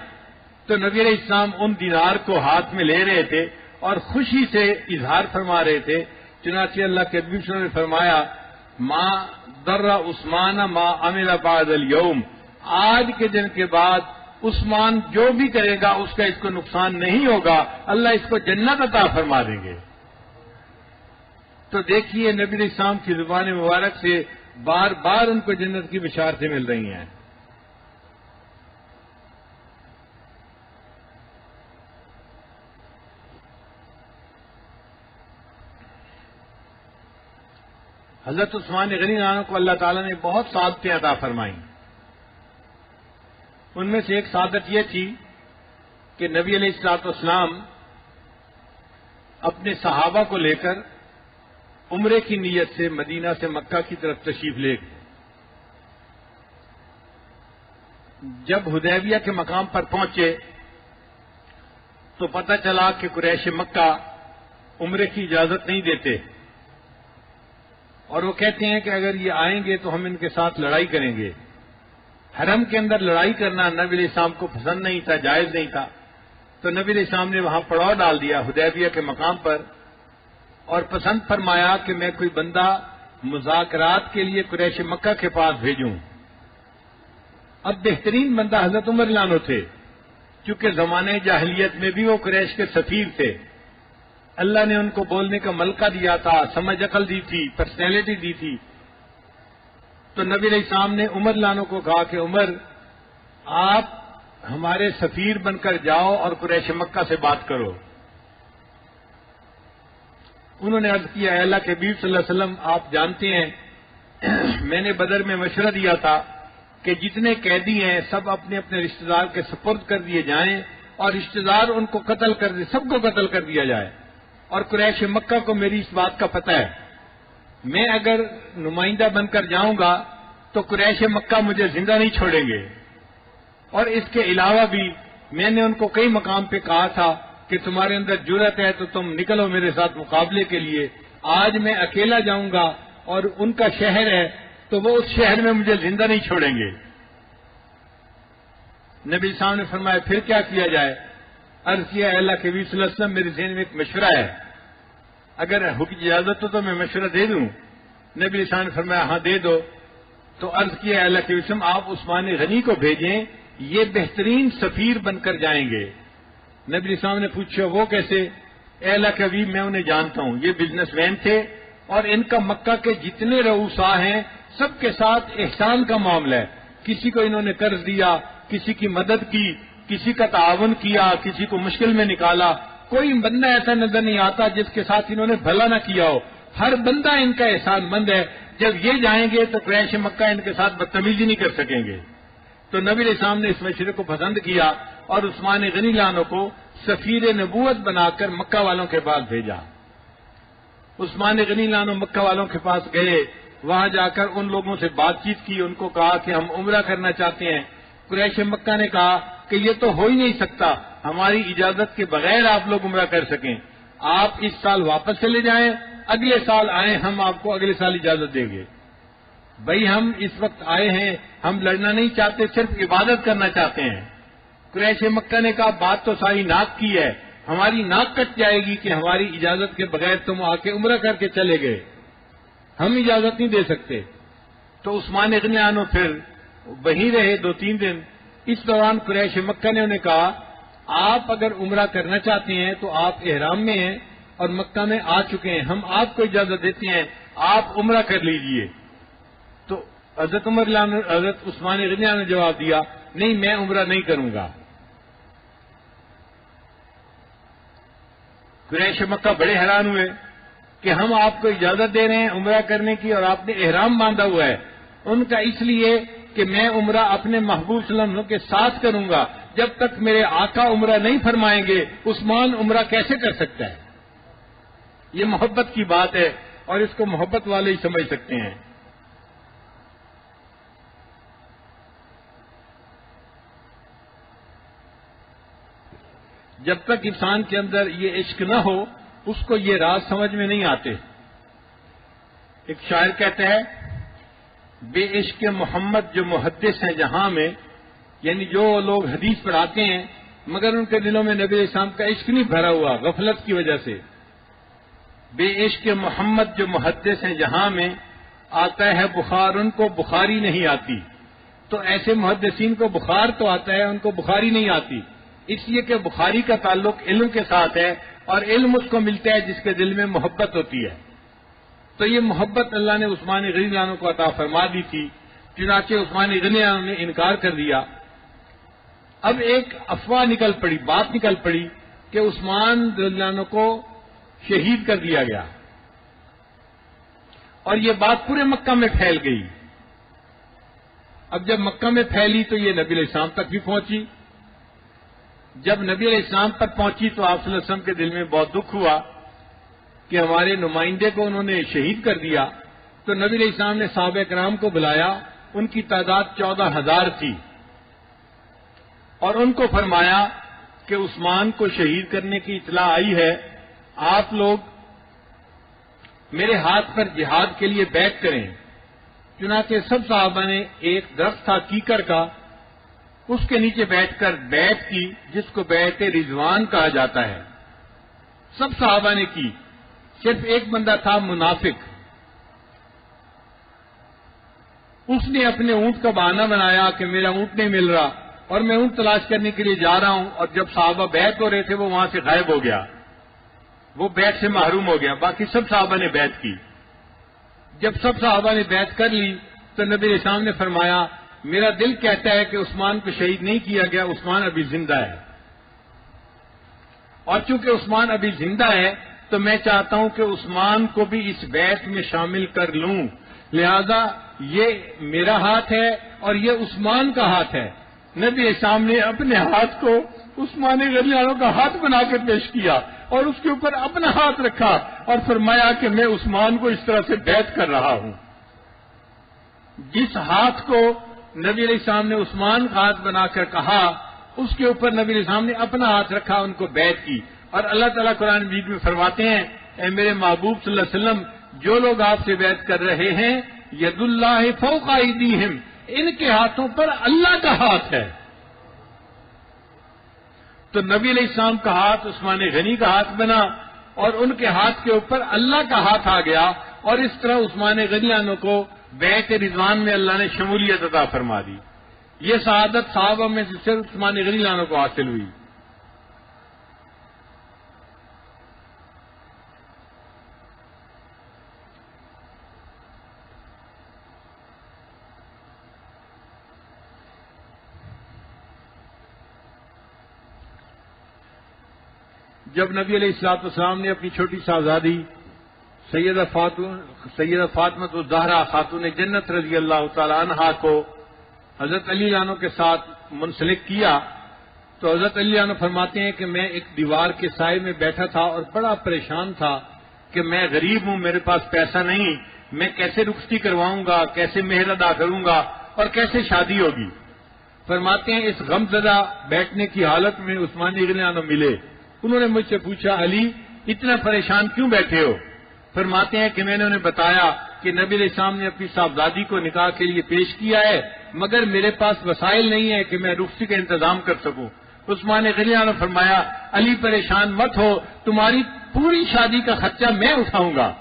تو نبی علیہ السلام ان دینار کو ہاتھ میں لے رہے تھے اور خوشی سے اظہار فرما رہے تھے، چنانچہ اللہ کے حبیب صلی اللہ علیہ وسلم نے فرمایا ما ضر عثمان ما عمل بعد اليوم، آج کے دن کے بعد عثمان جو بھی کرے گا اس کا اس کو نقصان نہیں ہوگا، اللہ اس کو جنت عطا فرما دیں گے۔ تو دیکھیے نبی علیہ السلام کی زبان مبارک سے بار بار ان کو جنت کی بشارتیں مل رہی ہیں۔ حضرت عثمان غنی عنہ کو اللہ تعالیٰ نے بہت سعادتیں عطا فرمائیں، ان میں سے ایک سعادت یہ تھی کہ نبی علیہ الصلوۃ والسلام اپنے صحابہ کو لے کر عمرے کی نیت سے مدینہ سے مکہ کی طرف تشریف لے گئے۔ جب حدیبیہ کے مقام پر پہنچے تو پتہ چلا کہ قریش مکہ عمرے کی اجازت نہیں دیتے، اور وہ کہتے ہیں کہ اگر یہ آئیں گے تو ہم ان کے ساتھ لڑائی کریں گے۔ حرم کے اندر لڑائی کرنا نبی علیہ السلام کو پسند نہیں تھا، جائز نہیں تھا، تو نبی علیہ السلام نے وہاں پڑاؤ ڈال دیا حدیبیہ کے مقام پر، اور پسند فرمایا کہ میں کوئی بندہ مذاکرات کے لیے قریش مکہ کے پاس بھیجوں۔ اب بہترین بندہ حضرت عمر رضی اللہ عنہ تھے، کیونکہ زمانے جاہلیت میں بھی وہ قریش کے سفیر تھے، اللہ نے ان کو بولنے کا ملکہ دیا تھا، سمجھ عقل دی تھی، پرسنالٹی دی تھی۔ تو نبی علیہ السلام نے عمر رضی اللہ عنہ کو کہا کہ عمر آپ ہمارے سفیر بن کر جاؤ اور قریش مکہ سے بات کرو۔ انہوں نے عرض کیا اے اللہ کے حبیب صلی اللہ علیہ وسلم آپ جانتے ہیں میں نے بدر میں مشورہ دیا تھا کہ جتنے قیدی ہیں سب اپنے اپنے رشتہ دار کے سپرد کر دیے جائیں، اور رشتہ دار ان کو قتل کر دے، سب کو قتل کر دیا جائے، اور قریش مکہ کو میری اس بات کا پتہ ہے، میں اگر نمائندہ بن کر جاؤں گا تو قریش مکہ مجھے زندہ نہیں چھوڑیں گے، اور اس کے علاوہ بھی میں نے ان کو کئی مقام پہ کہا تھا کہ تمہارے اندر جرأت ہے تو تم نکلو میرے ساتھ مقابلے کے لیے، آج میں اکیلا جاؤں گا اور ان کا شہر ہے تو وہ اس شہر میں مجھے زندہ نہیں چھوڑیں گے۔ نبی صاحب نے فرمایا پھر کیا کیا جائے؟ عرض کیا اے اللہ کے نبی صلی اللہ علیہ وسلم میرے ذہن میں ایک مشورہ ہے، اگر اجازت ہو تو میں مشورہ دے دوں؟ نبی صاحب نے فرمایا ہاں دے دو۔ تو عرض کیا اے اللہ کے نبی صلی اللہ علیہ وسلم آپ عثمان غنی کو بھیجیں، یہ بہترین سفیر بن کر جائیں گے۔ نبی صاحب نے پوچھا وہ کیسے؟ اے اللہ کے حبیب میں انہیں جانتا ہوں، یہ بزنس مین تھے اور ان کا مکہ کے جتنے رؤساء ہیں سب کے ساتھ احسان کا معاملہ ہے، کسی کو انہوں نے قرض دیا، کسی کی مدد کی، کسی کا تعاون کیا، کسی کو مشکل میں نکالا، کوئی بندہ ایسا نظر نہیں آتا جس کے ساتھ انہوں نے بھلا نہ کیا ہو، ہر بندہ ان کا احسان مند ہے۔ جب یہ جائیں گے تو قریش مکہ ان کے ساتھ بدتمیزی نہیں کر سکیں گے۔ تو نبی علیہ السلام نے اس مشورے کو پسند کیا اور عثمان غنی لانو کو سفیر نبوت بنا کر مکہ والوں کے پاس بھیجا۔ عثمان غنی لانو مکہ والوں کے پاس گئے، وہاں جا کر ان لوگوں سے بات چیت کی، ان کو کہا کہ ہم عمرہ کرنا چاہتے ہیں۔ قریش مکہ نے کہا کہ یہ تو ہو ہی نہیں سکتا، ہماری اجازت کے بغیر آپ لوگ عمرہ کر سکیں، آپ اس سال واپس چلے جائیں، اگلے سال آئیں، ہم آپ کو اگلے سال اجازت دیں گے۔ بھائی ہم اس وقت آئے ہیں، ہم لڑنا نہیں چاہتے، صرف عبادت کرنا چاہتے ہیں۔ قریش مکہ نے کہا بات تو ساری ناک کی ہے، ہماری ناک کٹ جائے گی کہ ہماری اجازت کے بغیر تم آ کے عمرہ کر کے چلے گئے، ہم اجازت نہیں دے سکتے۔ تو عثمان غنی عنہ پھر وہیں رہے 2-3 دن۔ اس دوران قریش مکہ نے انہیں کہا آپ اگر عمرہ کرنا چاہتے ہیں تو آپ احرام میں ہیں اور مکہ میں آ چکے ہیں، ہم آپ کو اجازت دیتے ہیں، آپ عمرہ کر لیجئے۔ تو حضرت عثمان غنی عنہ نے جواب دیا نہیں، میں عمرہ نہیں کروں گا۔ قریش مکہ بڑے حیران ہوئے کہ ہم آپ کو اجازت دے رہے ہیں عمرہ کرنے کی اور آپ نے احرام باندھا ہوا ہے۔ ان کا اس لیے کہ میں عمرہ اپنے محبوب صلی اللہ علیہ وسلم کے ساتھ کروں گا، جب تک میرے آقا عمرہ نہیں فرمائیں گے عثمان عمرہ کیسے کر سکتا ہے؟ یہ محبت کی بات ہے اور اس کو محبت والے ہی سمجھ سکتے ہیں۔ جب تک انسان کے اندر یہ عشق نہ ہو اس کو یہ راز سمجھ میں نہیں آتے۔ ایک شاعر کہتا ہے بے عشق محمد جو محدث ہیں جہاں میں، یعنی جو لوگ حدیث پڑھاتے ہیں مگر ان کے دلوں میں نبی علیہ السلام کا عشق نہیں بھرا ہوا غفلت کی وجہ سے۔ بے عشق محمد جو محدث ہیں جہاں میں، آتا ہے بخار ان کو بخاری نہیں آتی۔ تو ایسے محدثین کو بخار تو آتا ہے، ان کو بخاری نہیں آتی، اس لیے کہ بخاری کا تعلق علم کے ساتھ ہے اور علم اس کو ملتا ہے جس کے دل میں محبت ہوتی ہے۔ تو یہ محبت اللہ نے عثمان غنی عنہ کو عطا فرما دی تھی، چنانچہ عثمان غنی عنہ نے انکار کر دیا۔ اب ایک افواہ نکل پڑی، بات نکل پڑی کہ عثمان غنی عنہ کو شہید کر دیا گیا، اور یہ بات پورے مکہ میں پھیل گئی۔ اب جب مکہ میں پھیلی تو یہ نبی علیہ السلام تک بھی پہنچی۔ جب نبی علیہ السلام پر پہنچی تو آپ صلی اللہ علیہ وسلم کے دل میں بہت دکھ ہوا کہ ہمارے نمائندے کو انہوں نے شہید کر دیا۔ تو نبی علیہ السلام نے صحابہ کرام کو بلایا، ان کی تعداد 14,000 تھی، اور ان کو فرمایا کہ عثمان کو شہید کرنے کی اطلاع آئی ہے، آپ لوگ میرے ہاتھ پر جہاد کے لیے بیعت کریں۔ چنانچہ سب صحابہ نے ایک درخت تھا کیکر کا، اس کے نیچے بیٹھ کر بیعت کی، جس کو بیعت رضوان کہا جاتا ہے۔ سب صحابہ نے کی، صرف ایک بندہ تھا منافق، اس نے اپنے اونٹ کا بہانہ بنایا کہ میرا اونٹ نہیں مل رہا اور میں اونٹ تلاش کرنے کے لیے جا رہا ہوں، اور جب صحابہ بیعت ہو رہے تھے وہ وہاں سے غائب ہو گیا، وہ بیعت سے محروم ہو گیا۔ باقی سب صحابہ نے بیعت کی۔ جب سب صحابہ نے بیعت کر لی تو نبی علیہ السلام نے فرمایا میرا دل کہتا ہے کہ عثمان کو شہید نہیں کیا گیا، عثمان ابھی زندہ ہے، اور چونکہ عثمان ابھی زندہ ہے تو میں چاہتا ہوں کہ عثمان کو بھی اس بیعت میں شامل کر لوں، لہذا یہ میرا ہاتھ ہے اور یہ عثمان کا ہاتھ ہے۔ نبی علیہ السلام نے اپنے ہاتھ کو عثمان غنی عنہ کا ہاتھ بنا کے پیش کیا اور اس کے اوپر اپنا ہاتھ رکھا اور فرمایا کہ میں عثمان کو اس طرح سے بیعت کر رہا ہوں۔ جس ہاتھ کو نبی علیہ السلام نے عثمان کا ہاتھ بنا کر کہا، اس کے اوپر نبی علیہ السلام نے اپنا ہاتھ رکھا، ان کو بیعت کی۔ اور اللہ تعالیٰ قرآن مجید میں فرماتے ہیں اے میرے محبوب صلی اللہ علیہ وسلم، جو لوگ آپ سے بیعت کر رہے ہیں ید اللہ فوق ایدیہم، ان کے ہاتھوں پر اللہ کا ہاتھ ہے۔ تو نبی علیہ السلام کا ہاتھ عثمان غنی کا ہاتھ بنا اور ان کے ہاتھ کے اوپر اللہ کا ہاتھ آ گیا، اور اس طرح عثمان غنی عنہ کو بیعت رضوان میں اللہ نے شمولیت عطا فرما دی۔ یہ سعادت صحابہ میں سے صرف عثمان غنی عنہ کو حاصل ہوئی۔ جب نبی علیہ الصلوۃ والسلام نے اپنی چھوٹی شہزادی سیدہ فاطمہ الزہرا خاتون جنت رضی اللہ تعالی عنہا کو حضرت علی عنہ کے ساتھ منسلک کیا تو حضرت علی عنہ فرماتے ہیں کہ میں ایک دیوار کے سائے میں بیٹھا تھا اور بڑا پریشان تھا کہ میں غریب ہوں، میرے پاس پیسہ نہیں، میں کیسے رخصتی کرواؤں گا، کیسے مہر ادا کروں گا اور کیسے شادی ہوگی۔ فرماتے ہیں اس غم زدہ بیٹھنے کی حالت میں عثمان رضی اللہ عنہ ملے، انہوں نے مجھ سے پوچھا علی اتنا پریشان کیوں بیٹھے ہو؟ فرماتے ہیں کہ میں نے انہیں بتایا کہ نبی علیہ السلام نے اپنی صاحبزادی کو نکاح کے لیے پیش کیا ہے، مگر میرے پاس وسائل نہیں ہے کہ میں رخصتی کا انتظام کر سکوں۔ عثمان رضی اللہ عنہ نے فرمایا علی پریشان مت ہو، تمہاری پوری شادی کا خرچہ میں اٹھاؤں گا۔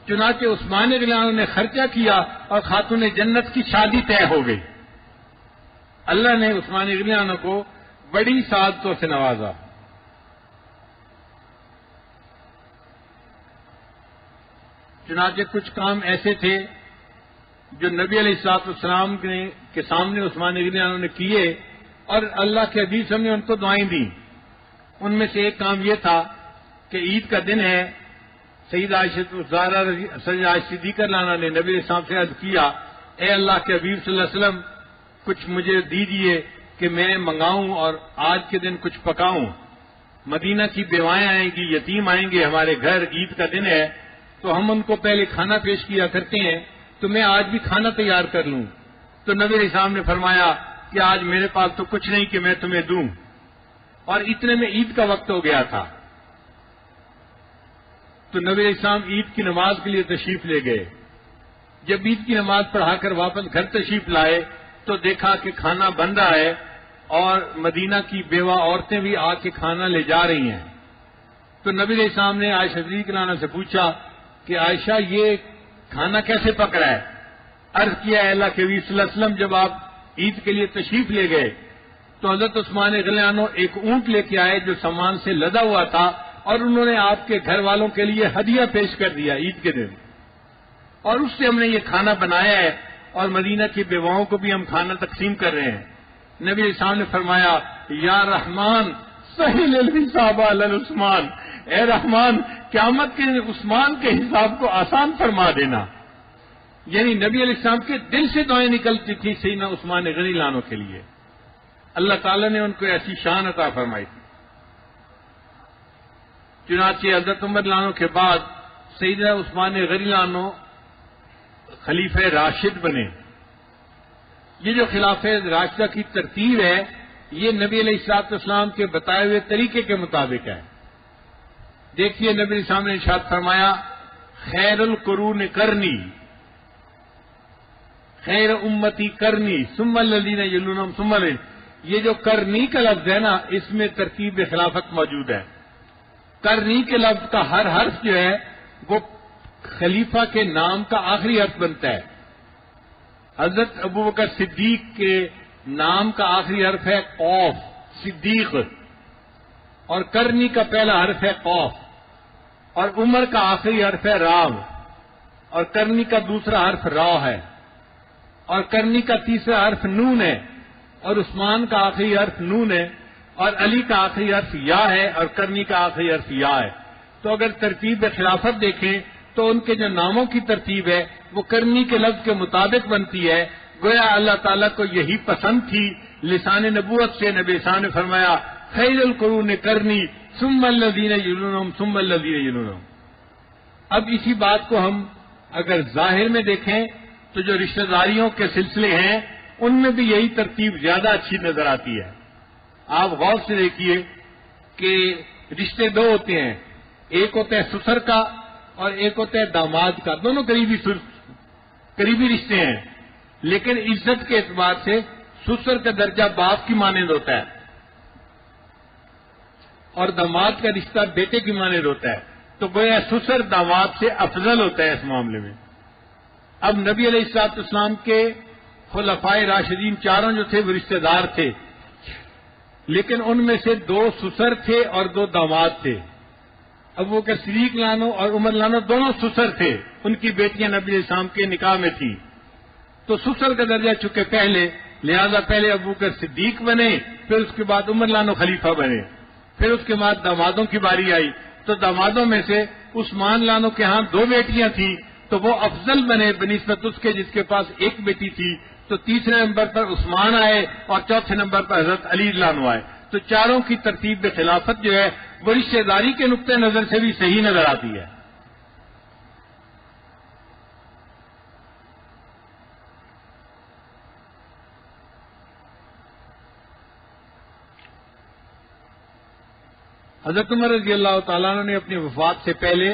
چنانچہ عثمان رضی اللہ عنہ نے خرچہ کیا اور خاتون جنت کی شادی طے ہو گئی۔ اللہ نے عثمان رضی اللہ عنہ کو بڑی سعادتوں سے نوازا۔ چنانچہ کچھ کام ایسے تھے جو نبی علیہ الصلوۃ والسلام کے سامنے عثمان رضی اللہ عنہ نے کیے اور اللہ کے حبیب صلی اللہ علیہ وسلم نے ان کو دعائیں دیں۔ ان میں سے ایک کام یہ تھا کہ عید کا دن ہے، سیدہ عائشہ صدیقہ رضی اللہ عنہا نے نبی علیہ السلام سے عرض کیا اے اللہ کے حبیب صلی اللہ علیہ وسلم کچھ مجھے دیجیے کہ میں منگاؤں اور آج کے دن کچھ پکاؤں، مدینہ کی بیوائیں آئیں گی، یتیم آئیں گے ہمارے گھر، عید کا دن ہے تو ہم ان کو پہلے کھانا پیش کیا کرتے ہیں، تو میں آج بھی کھانا تیار کر لوں۔ تو نبی علیہ السلام نے فرمایا کہ آج میرے پاس تو کچھ نہیں کہ میں تمہیں دوں، اور اتنے میں عید کا وقت ہو گیا تھا۔ تو نبی علیہ السلام عید کی نماز کے لیے تشریف لے گئے۔ جب عید کی نماز پڑھا کر واپس گھر تشریف لائے تو دیکھا کہ کھانا بن رہا ہے اور مدینہ کی بیوہ عورتیں بھی آ کے کھانا لے جا رہی ہیں۔ تو نبی علیہ السلام نے عائشہ صدیقہ عنہا سے پوچھا کہ عائشہ یہ کھانا کیسے پک رہا ہے؟ عرض کیا ہے اللہ کے نبی صلی اللہ علیہ وسلم جب آپ عید کے لیے تشریف لے گئے تو حضرت عثمان رضی اللہ عنہ ایک اونٹ لے کے آئے جو سامان سے لدا ہوا تھا اور انہوں نے آپ کے گھر والوں کے لیے ہدیہ پیش کر دیا عید کے دن، اور اس سے ہم نے یہ کھانا بنایا ہے اور مدینہ کی بیواؤں کو بھی ہم کھانا تقسیم کر رہے ہیں۔ نبی علیہ السلام نے فرمایا یا رحمان سہل الحساب علی عثمان، اے رحمان قیامت کے عثمان کے حساب کو آسان فرما دینا۔ یعنی نبی علیہ السلام کے دل سے دعائیں نکلتی تھی سیدنا عثمان رضی اللہ عنہ کے لیے، اللہ تعالیٰ نے ان کو ایسی شان عطا فرمائی تھی۔ چنانچہ حضرت عمر رضی اللہ عنہ کے بعد سیدنا عثمان رضی اللہ عنہ خلیفہ راشد بنے۔ یہ جو خلافہ راشدہ کی ترتیب ہے یہ نبی علیہ الصلوۃ والسلام کے بتائے ہوئے طریقے کے مطابق ہے۔ دیکھیے نبی علیہ السلام نے ارشاد فرمایا خیر القرون کرنی، خیر امتی کرنی ثم الذین یلونہم ثم الذین، یہ جو کرنی کا لفظ ہے نا اس میں ترتیب خلافت موجود ہے۔ کرنی کے لفظ کا ہر حرف جو ہے وہ خلیفہ کے نام کا آخری حرف بنتا ہے۔ حضرت ابوبکر صدیق کے نام کا آخری حرف ہے قوف صدیق، اور کرنی کا پہلا حرف ہے قوف، اور عمر کا آخری حرف ہے راو، اور کرنی کا دوسرا حرف را ہے، اور کرنی کا تیسرا حرف نون ہے، اور عثمان کا آخری حرف نون ہے، اور علی کا آخری حرف یا ہے، اور کرنی کا آخری حرف یا ہے۔ تو اگر ترتیب خلافت دیکھیں تو ان کے جو ناموں کی ترتیب ہے وہ کرنی کے لفظ کے مطابق بنتی ہے، گویا اللہ تعالیٰ کو یہی پسند تھی۔ لسان نبوت سے نبی صاحب نے فرمایا خیر القرون کرنی ثم الذین یلونہم ثم الذین یلونہم۔ اب اسی بات کو ہم اگر ظاہر میں دیکھیں تو جو رشتہ داریوں کے سلسلے ہیں ان میں بھی یہی ترتیب زیادہ اچھی نظر آتی ہے۔ آپ غور سے دیکھیے کہ رشتے دو ہوتے ہیں، ایک ہوتا ہے سسر کا اور ایک ہوتا ہے داماد کا، دونوں قریبی رشتے ہیں، لیکن عزت کے اعتبار سے سسر کا درجہ باپ کی مانند ہوتا ہے اور داماد کا رشتہ بیٹے کی مانند ہوتا ہے، تو گویا سسر داماد سے افضل ہوتا ہے اس معاملے میں۔ اب نبی علیہ الصلوۃ والسلام کے خلفائے راشدین چاروں جو تھے وہ رشتہ دار تھے، لیکن ان میں سے دو سسر تھے اور دو داماد تھے۔ ابوبکر صدیق لانو اور عمر لانو دونوں سسر تھے، ان کی بیٹیاں نبی علیہ السلام کے نکاح میں تھیں، تو سسر کا درجہ چونکہ پہلے، لہذا پہلے ابوبکر صدیق بنے، پھر اس کے بعد عمر لانو خلیفہ بنے، پھر اس کے بعد دامادوں کی باری آئی، تو دامادوں میں سے عثمان لانو کے ہاں دو بیٹیاں تھیں تو وہ افضل بنے بنسبت اس کے جس کے پاس ایک بیٹی تھی، تو تیسرے نمبر پر عثمان آئے اور چوتھے نمبر پر حضرت علی رضی اللہ عنہ آئے. تو چاروں کی ترتیب خلافت جو ہے وہ رشتہ داری کے نقطۂ نظر سے بھی صحیح نظر آتی ہے. حضرت عمر رضی اللہ تعالیٰ عنہ نے اپنی وفات سے پہلے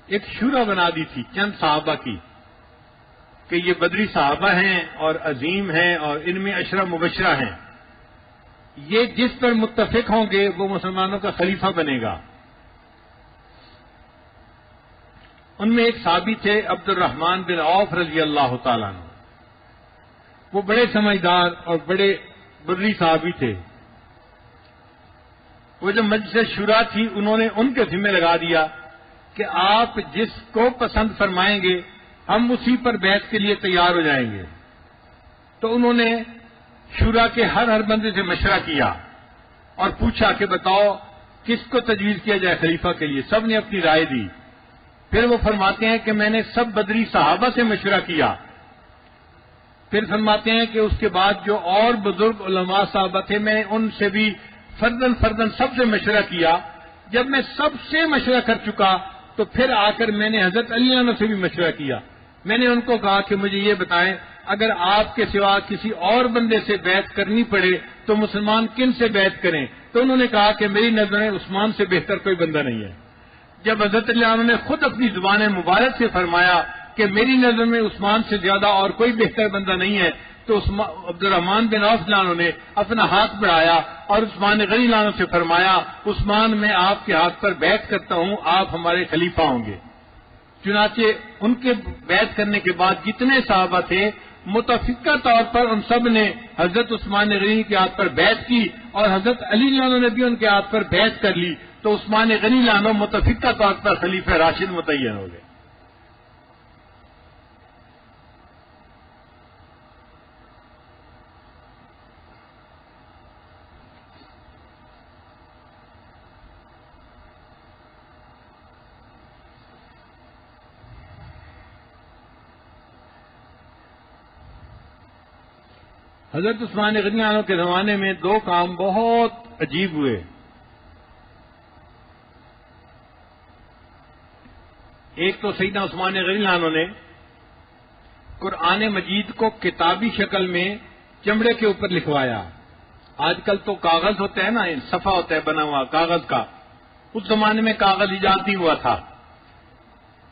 ایک شورا بنا دی تھی چند صحابہ کی کہ یہ بدری صحابہ ہیں اور عظیم ہیں اور ان میں عشرہ مبشرہ ہیں. یہ جس پر متفق ہوں گے وہ مسلمانوں کا خلیفہ بنے گا. ان میں ایک صحابی تھے عبد الرحمن بن عوف رضی اللہ تعالیٰ عنہ. وہ بڑے سمجھدار اور بڑے بدری صحابی تھے. وہ جو مجلس شورا تھی انہوں نے ان کے ذمہ لگا دیا کہ آپ جس کو پسند فرمائیں گے ہم اسی پر بیعت کے لیے تیار ہو جائیں گے. تو انہوں نے شورا کے ہر بندے سے مشورہ کیا اور پوچھا کہ بتاؤ کس کو تجویز کیا جائے خلیفہ کے لیے. سب نے اپنی رائے دی. پھر وہ فرماتے ہیں کہ میں نے سب بدری صحابہ سے مشورہ کیا. پھر فرماتے ہیں کہ اس کے بعد جو اور بزرگ علماء صحابہ تھے میں ان سے بھی فردن سب سے مشورہ کیا. جب میں سب سے مشورہ کر چکا تو پھر آ کر میں نے حضرت علی عنہ سے بھی مشورہ کیا. میں نے ان کو کہا کہ مجھے یہ بتائیں اگر آپ کے سوا کسی اور بندے سے بیعت کرنی پڑے تو مسلمان کن سے بیعت کریں؟ تو انہوں نے کہا کہ میری نظر میں عثمان سے بہتر کوئی بندہ نہیں ہے. جب حضرت علی عنہ نے خود اپنی زبان مبارک سے فرمایا کہ میری نظر میں عثمان سے زیادہ اور کوئی بہتر بندہ نہیں ہے تو عبد الرحمن بن عوف نے اپنا ہاتھ بڑھایا اور عثمان غنی عنہ سے فرمایا عثمان میں آپ کے ہاتھ پر بیعت کرتا ہوں آپ ہمارے خلیفہ ہوں گے. چنانچہ ان کے بیعت کرنے کے بعد جتنے صحابہ تھے متفقہ طور پر ان سب نے حضرت عثمان غنی کے ہاتھ پر بیعت کی اور حضرت علی عنہ نے بھی ان کے ہاتھ پر بیعت کر لی. تو عثمان غنی عنہ متفقہ طور پر خلیفہ راشد متعین ہو گئے. حضرت عثمان غنی عنہ کے زمانے میں دو کام بہت عجیب ہوئے. ایک تو سیدنا عثمان غنی عنہ نے قرآن مجید کو کتابی شکل میں چمڑے کے اوپر لکھوایا. آج کل تو کاغذ ہوتا ہے نا صفحہ ہوتا ہے بنا ہوا کاغذ کا. اس زمانے میں کاغذ ایجاد نہیں ہوا تھا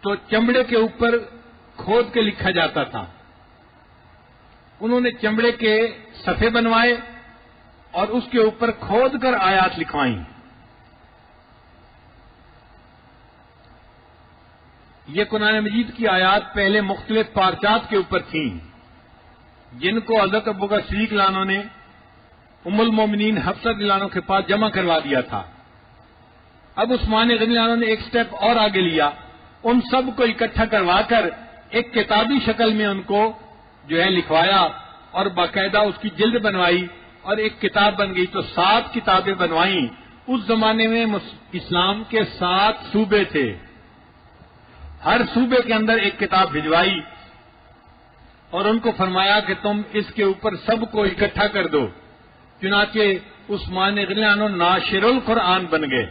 تو چمڑے کے اوپر کھود کے لکھا جاتا تھا. انہوں نے چمڑے کے صفحے بنوائے اور اس کے اوپر کھود کر آیات لکھوائیں. یہ قرآن مجید کی آیات پہلے مختلف پارچات کے اوپر تھیں جن کو حضرت ابوبکر صدیق عنہ نے ام المومنین حفصہ رضی اللہ عنہ کے پاس جمع کروا دیا تھا. اب عثمان غنی عنہ نے ایک سٹیپ اور آگے لیا. ان سب کو اکٹھا کروا کر ایک کتابی شکل میں ان کو جو ہے لکھوایا اور باقاعدہ اس کی جلد بنوائی اور ایک کتاب بن گئی. تو 7 کتابیں بنوائیں. اس زمانے میں اسلام کے 7 صوبے تھے. ہر صوبے کے اندر ایک کتاب بھجوائی اور ان کو فرمایا کہ تم اس کے اوپر سب کو اکٹھا کر دو. چنانچہ عثمان غنی عنہ ناشر القرآن بن گئے.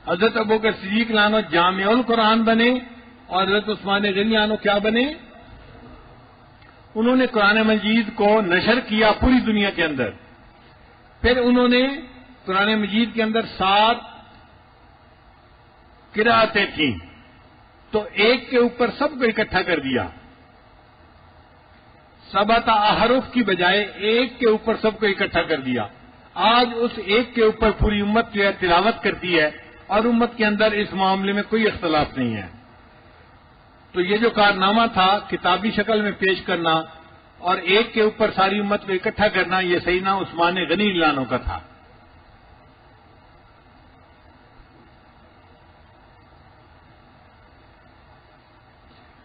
حضرت ابوبکر صدیق عنہ جامع القرآن بنے اور حضرت عثمان غنی عنہ کیا بنے؟ انہوں نے قرآن مجید کو نشر کیا پوری دنیا کے اندر. پھر انہوں نے قرآن مجید کے اندر 7 قرأتیں تھیں تو ایک کے اوپر سب کو اکٹھا کر دیا. 7 احرف کی بجائے ایک کے اوپر سب کو اکٹھا کر دیا. آج اس ایک کے اوپر پوری امت جو ہے تلاوت کرتی ہے اور امت کے اندر اس معاملے میں کوئی اختلاف نہیں ہے. تو یہ جو کارنامہ تھا کتابی شکل میں پیش کرنا اور ایک کے اوپر ساری امت کو اکٹھا کرنا یہ سیدنا عثمان غنی عنہ کا تھا.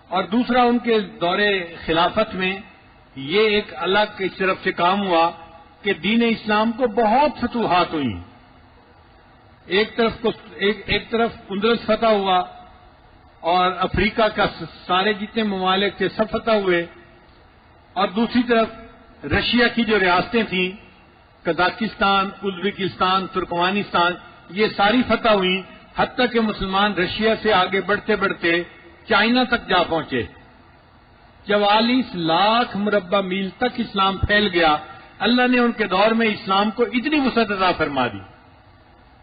اور دوسرا ان کے دور خلافت میں یہ ایک اللہ کی طرف سے کام ہوا کہ دین اسلام کو بہت فتوحات ہوئی. ایک طرف اندلس فتح ہوا اور افریقہ کا سارے جتنے ممالک تھے سب فتح ہوئے. اور دوسری طرف رشیا کی جو ریاستیں تھیں، قزاقستان، ازبکستان، ترکمانستان، یہ ساری فتح ہوئی، حتیٰ کہ مسلمان رشیا سے آگے بڑھتے بڑھتے چائنا تک جا پہنچے۔ 44 لاکھ مربع میل تک اسلام پھیل گیا۔ اللہ نے ان کے دور میں اسلام کو اتنی وسعت عطا فرما دی۔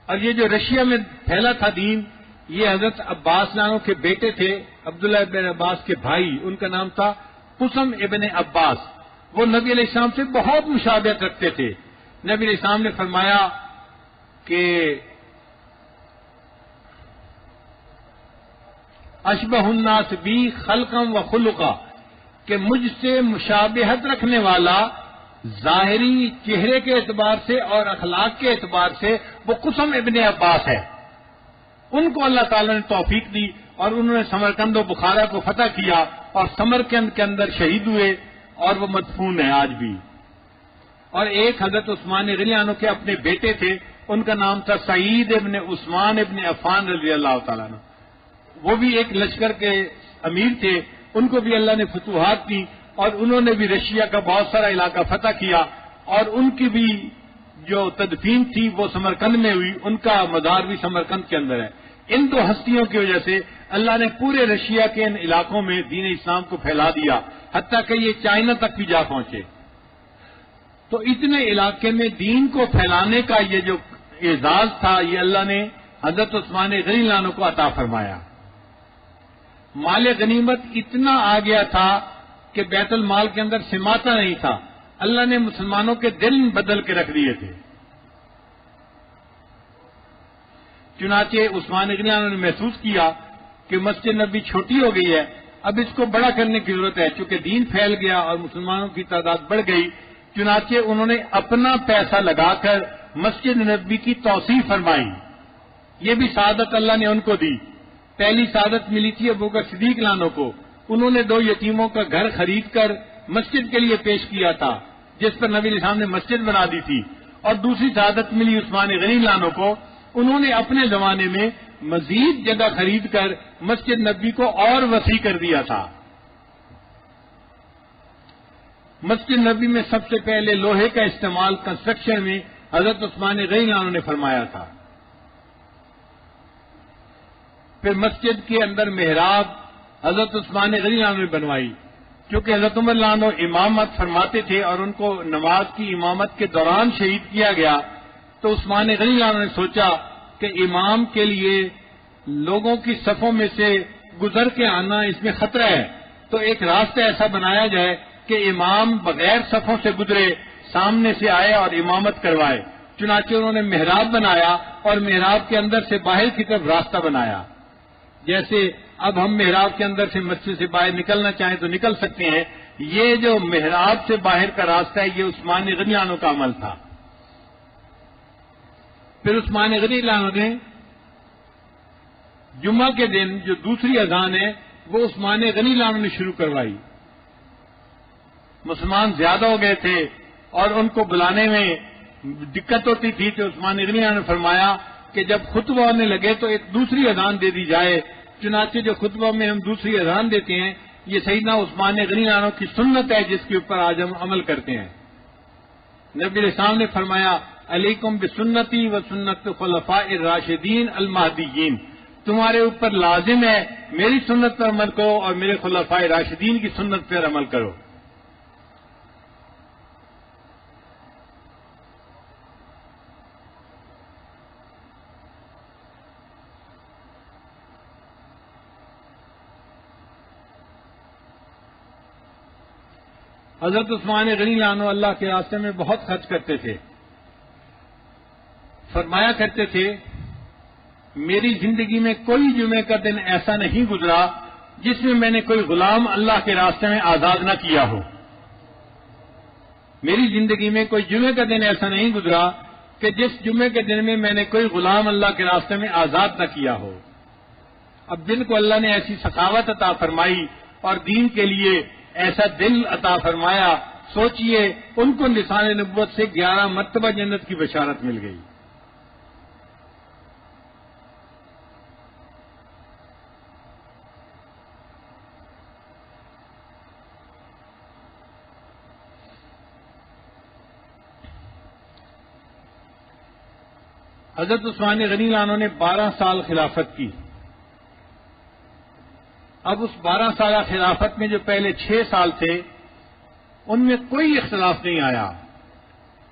اور یہ جو رشیا میں پھیلا تھا دین، یہ حضرت عباس لانو کے بیٹے تھے، عبداللہ ابن عباس کے بھائی، ان کا نام تھا قسم ابن عباس۔ وہ نبی علیہ السلام سے بہت مشابہت رکھتے تھے۔ نبی علیہ السلام نے فرمایا کہ اشبہ الناس بی خلقا و خلقا، کہ مجھ سے مشابہت رکھنے والا ظاہری چہرے کے اعتبار سے اور اخلاق کے اعتبار سے وہ قسم ابن عباس ہے۔ ان کو اللہ تعالیٰ نے توفیق دی اور انہوں نے سمرقند و بخارا کو فتح کیا اور سمرقند کے اندر شہید ہوئے اور وہ مدفون ہیں آج بھی۔ اور ایک حضرت عثمان غنی عنہ کے اپنے بیٹے تھے، ان کا نام تھا سعید ابن عثمان ابن عفان رضی اللہ تعالیٰ عنہ۔ وہ بھی ایک لشکر کے امیر تھے، ان کو بھی اللہ نے فتوحات دی اور انہوں نے بھی رشیا کا بہت سارا علاقہ فتح کیا، اور ان کی بھی جو تدفین تھی وہ سمرقند میں ہوئی، ان کا مزار بھی سمرقند کے اندر ہے۔ ان دو ہستیوں کی وجہ سے اللہ نے پورے رشیا کے ان علاقوں میں دین اسلام کو پھیلا دیا، حتیٰ کہ یہ چائنا تک بھی جا پہنچے۔ تو اتنے علاقے میں دین کو پھیلانے کا یہ جو اعزاز تھا، یہ اللہ نے حضرت عثمان غنی لانو کو عطا فرمایا۔ مال غنیمت اتنا آ گیا تھا کہ بیت المال کے اندر سماتا نہیں تھا، اللہ نے مسلمانوں کے دل بدل کے رکھ دیے تھے۔ چنانچہ عثمان غنی عنہ نے محسوس کیا کہ مسجد نبی چھوٹی ہو گئی ہے، اب اس کو بڑا کرنے کی ضرورت ہے، چونکہ دین پھیل گیا اور مسلمانوں کی تعداد بڑھ گئی۔ چنانچہ انہوں نے اپنا پیسہ لگا کر مسجد نبی کی توسیع فرمائی۔ یہ بھی سعادت اللہ نے ان کو دی۔ پہلی سعادت ملی تھی ابوبکر صدیق لانو کو، انہوں نے 2 یتیموں کا گھر خرید کر مسجد کے لیے پیش کیا تھا، جس پر نبی علیہ السلام نے مسجد بنا دی تھی۔ اور دوسری سعادت ملی عثمان غنی لانو کو، انہوں نے اپنے زمانے میں مزید جگہ خرید کر مسجد نبی کو اور وسیع کر دیا تھا۔ مسجد نبی میں سب سے پہلے لوہے کا استعمال کنسٹرکشن میں حضرت عثمان غنی عنہ نے فرمایا تھا۔ پھر مسجد کے اندر محراب حضرت عثمان غنی عنہ نے بنوائی، کیونکہ حضرت عمر عنہ امامت فرماتے تھے اور ان کو نماز کی امامت کے دوران شہید کیا گیا، تو عثمان غنی عنہ نے سوچا کہ امام کے لیے لوگوں کی صفوں میں سے گزر کے آنا اس میں خطرہ ہے، تو ایک راستہ ایسا بنایا جائے کہ امام بغیر صفوں سے گزرے، سامنے سے آئے اور امامت کروائے۔ چنانچہ انہوں نے محراب بنایا اور محراب کے اندر سے باہر کی طرف راستہ بنایا۔ جیسے اب ہم محراب کے اندر سے مسجد سے باہر نکلنا چاہیں تو نکل سکتے ہیں، یہ جو محراب سے باہر کا راستہ ہے یہ عثمان غنی عنہ کا عمل تھا۔ پھر عثمان غنی عنہ نے جمعہ کے دن جو دوسری اذان ہے وہ عثمان غنی عنہ نے شروع کروائی۔ مسلمان زیادہ ہو گئے تھے اور ان کو بلانے میں دقت ہوتی تھی، تو عثمان غنی عنہ نے فرمایا کہ جب خطبہ ہونے لگے تو ایک دوسری اذان دے دی جائے۔ چنانچہ جو خطبہ میں ہم دوسری اذان دیتے ہیں یہ سیدنا عثمان غنی عنہ کی سنت ہے، جس کے اوپر آج ہم عمل کرتے ہیں۔ نبی علیہ السلام نے فرمایا علیکم بسنتی و سنت خلفاء الراشدین المہدیین، تمہارے اوپر لازم ہے میری سنت پر عمل کرو اور میرے خلفاء راشدین کی سنت پر عمل کرو۔ حضرت عثمان غنی عنہ اللہ کے راستے میں بہت خرچ کرتے تھے، فرمایا کرتے تھے میری زندگی میں کوئی جمعے کا دن ایسا نہیں گزرا جس میں میں نے کوئی غلام اللہ کے راستے میں آزاد نہ کیا ہو۔ میری زندگی میں کوئی جمعے کا دن ایسا نہیں گزرا کہ جس جمعے کے دن میں نے کوئی غلام اللہ کے راستے میں آزاد نہ کیا ہو۔ اب جن کو اللہ نے ایسی سخاوت عطا فرمائی اور دین کے لیے ایسا دل عطا فرمایا، سوچئے ان کو لسان نبوت سے 11 مرتبہ جنت کی بشارت مل گئی۔ حضرت عثمان غنی عنہ نے 12 سال خلافت کی. اب اس 12 سالہ خلافت میں جو پہلے 6 سال تھے ان میں کوئی اختلاف نہیں آیا.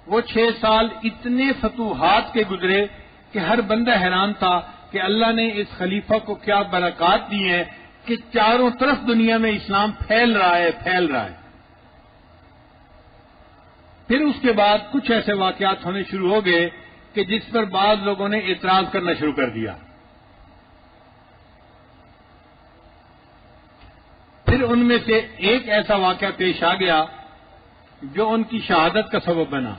وہ 6 سال اتنے فتوحات کے گزرے کہ ہر بندہ حیران تھا کہ اللہ نے اس خلیفہ کو کیا برکات دی ہیں کہ چاروں طرف دنیا میں اسلام پھیل رہا ہے. پھر اس کے بعد کچھ ایسے واقعات ہونے شروع ہو گئے کہ جس پر بعض لوگوں نے اعتراض کرنا شروع کر دیا. پھر ان میں سے ایک ایسا واقعہ پیش آ گیا جو ان کی شہادت کا سبب بنا.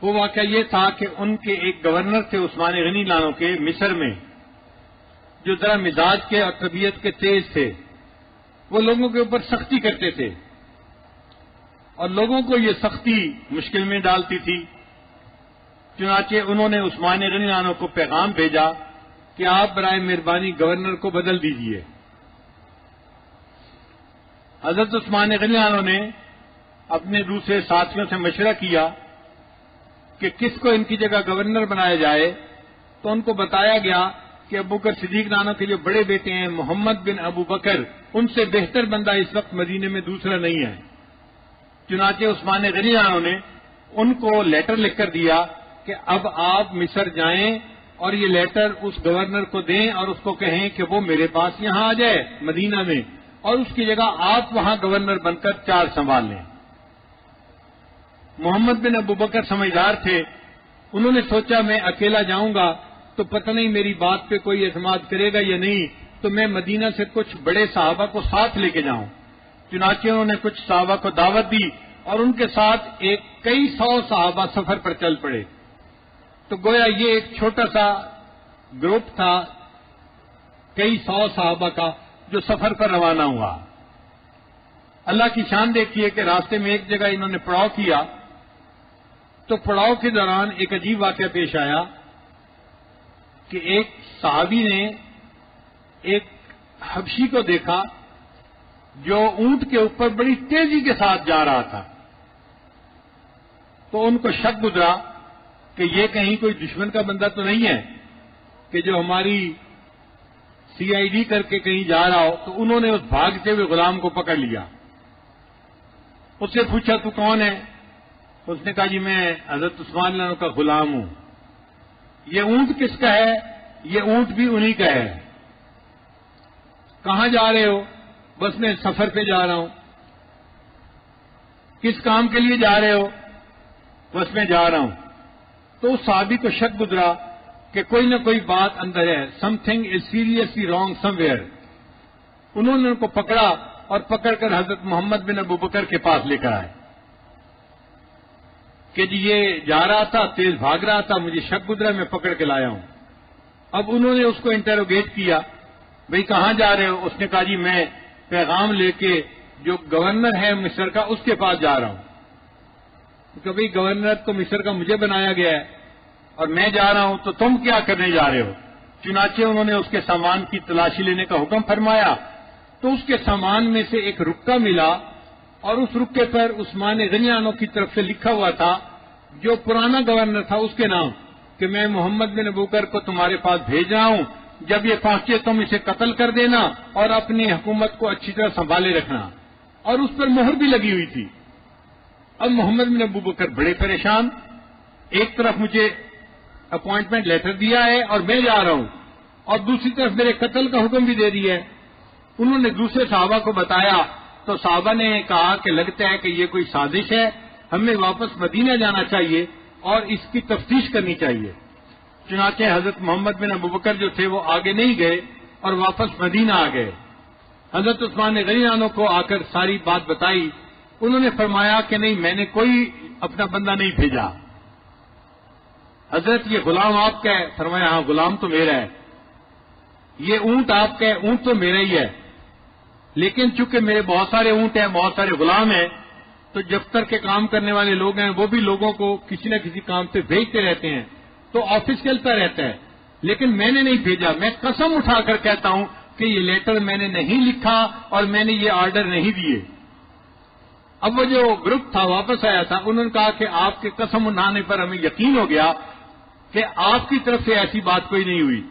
وہ واقعہ یہ تھا کہ ان کے ایک گورنر تھے عثمان غنی عنہ کے مصر میں، جو ذرا مزاج کے اور طبیعت کے تیز تھے. وہ لوگوں کے اوپر سختی کرتے تھے اور لوگوں کو یہ سختی مشکل میں ڈالتی تھی. چنانچہ انہوں نے عثمان غنی عنہ کو پیغام بھیجا کہ آپ برائے مہربانی گورنر کو بدل دیجیے. حضرت عثمان غنی عنہ نے اپنے دوسرے ساتھیوں سے مشورہ کیا کہ کس کو ان کی جگہ گورنر بنایا جائے. تو ان کو بتایا گیا کہ ابو بکر صدیق عنہ کے جو بڑے بیٹے ہیں محمد بن ابو بکر، ان سے بہتر بندہ اس وقت مدینے میں دوسرا نہیں ہے. چنانچہ عثمان غنی عنہ نے ان کو لیٹر لکھ کر دیا کہ اب آپ مصر جائیں اور یہ لیٹر اس گورنر کو دیں اور اس کو کہیں کہ وہ میرے پاس یہاں آ جائے مدینہ میں، اور اس کی جگہ آپ وہاں گورنر بن کر چارج سنبھال لیں. محمد بن ابو بکر سمجھدار تھے. انہوں نے سوچا میں اکیلا جاؤں گا تو پتہ نہیں میری بات پہ کوئی اعتماد کرے گا یا نہیں، تو میں مدینہ سے کچھ بڑے صحابہ کو ساتھ لے کے جاؤں. چنانچہ انہوں نے کچھ صحابہ کو دعوت دی اور ان کے ساتھ کئی سو صحابہ سفر پر چل پڑے. تو گویا یہ ایک چھوٹا سا گروپ تھا کئی سو صحابہ کا جو سفر پر روانہ ہوا. اللہ کی شان دیکھیے کہ راستے میں ایک جگہ انہوں نے پڑاؤ کیا تو پڑاؤ کے دوران ایک عجیب واقعہ پیش آیا کہ ایک صحابی نے ایک حبشی کو دیکھا جو اونٹ کے اوپر بڑی تیزی کے ساتھ جا رہا تھا. تو ان کو شک گزرا کہ یہ کہیں کوئی دشمن کا بندہ تو نہیں ہے کہ جو ہماری CID کر کے کہیں جا رہا ہو. تو انہوں نے اس بھاگتے ہوئے غلام کو پکڑ لیا. اس سے پوچھا تو کون ہے؟ اس نے کہا جی میں حضرت عثمان عنہ کا غلام ہوں. یہ اونٹ کس کا ہے؟ یہ اونٹ بھی انہی کا ہے. کہاں جا رہے ہو؟ بس میں سفر پہ جا رہا ہوں. کس کام کے لیے جا رہے ہو؟ بس میں جا رہا ہوں. تو اس صحابی کو شک گزرا کہ کوئی نہ کوئی بات اندر ہے. Some thing is seriously wrong some where. انہوں نے ان کو پکڑا اور پکڑ کر حضرت محمد بن ابو بکر کے پاس لے کر آئے کہ جی یہ جا رہا تھا، تیز بھاگ رہا تھا، مجھے شک گزرا، میں پکڑ کے لایا ہوں. اب انہوں نے اس کو انٹروگیٹ کیا، بھئی کہاں جا رہے ہو؟ اس نے کہا جی میں پیغام لے کے جو گورنر ہے مصر کا اس کے پاس جا رہا ہوں. کہ بھئی گورنر تو مصر کا مجھے بنایا گیا ہے اور میں جا رہا ہوں، تو تم کیا کرنے جا رہے ہو؟ چنانچہ انہوں نے اس کے سامان کی تلاشی لینے کا حکم فرمایا. تو اس کے سامان میں سے ایک رکا ملا اور اس رکے پر عثمان غنی عنہ کی طرف سے لکھا ہوا تھا جو پرانا گورنر تھا اس کے نام کہ میں محمد بن ابو بکر کو تمہارے پاس بھیج رہا ہوں، جب یہ پہنچے تم اسے قتل کر دینا اور اپنی حکومت کو اچھی طرح سنبھالے رکھنا. اور اس پر مہر بھی لگی ہوئی تھی. اب محمد بن ابو بکر بڑے پریشان، ایک طرف مجھے اپوائنٹمنٹ لیٹر دیا ہے اور میں جا رہا ہوں، اور دوسری طرف میرے قتل کا حکم بھی دے دیا ہے. انہوں نے دوسرے صحابہ کو بتایا تو صحابہ نے کہا کہ لگتا ہے کہ یہ کوئی سازش ہے، ہمیں واپس مدینہ جانا چاہیے اور اس کی تفتیش کرنی چاہیے. چنانچہ حضرت محمد بن ابو بکر جو تھے وہ آگے نہیں گئے اور واپس مدینہ آ گئے. حضرت عثمان غنی عنہ کو آ کر ساری بات بتائی. انہوں نے فرمایا کہ نہیں، میں نے کوئی اپنا بندہ نہیں بھیجا. حضرت یہ غلام آپ کا ہے؟ فرمایا ہاں غلام تو میرا ہے. یہ اونٹ آپ کا ہے؟ اونٹ تو میرا ہی ہے، لیکن چونکہ میرے بہت سارے اونٹ ہیں، بہت سارے غلام ہیں، تو دفتر کے کام کرنے والے لوگ ہیں وہ بھی لوگوں کو کسی نہ کسی کام پہ بھیجتے رہتے ہیں، تو آفس چلتا رہتا ہے. لیکن میں نے نہیں بھیجا. میں قسم اٹھا کر کہتا ہوں کہ یہ لیٹر میں نے نہیں لکھا اور میں نے یہ آرڈر نہیں دیے. اب وہ جو گروپ تھا واپس آیا تھا، انہوں نے کہا کہ آپ کے قسم اٹھانے پر ہمیں یقین ہو گیا کہ آپ کی طرف سے ایسی بات کوئی نہیں ہوئی.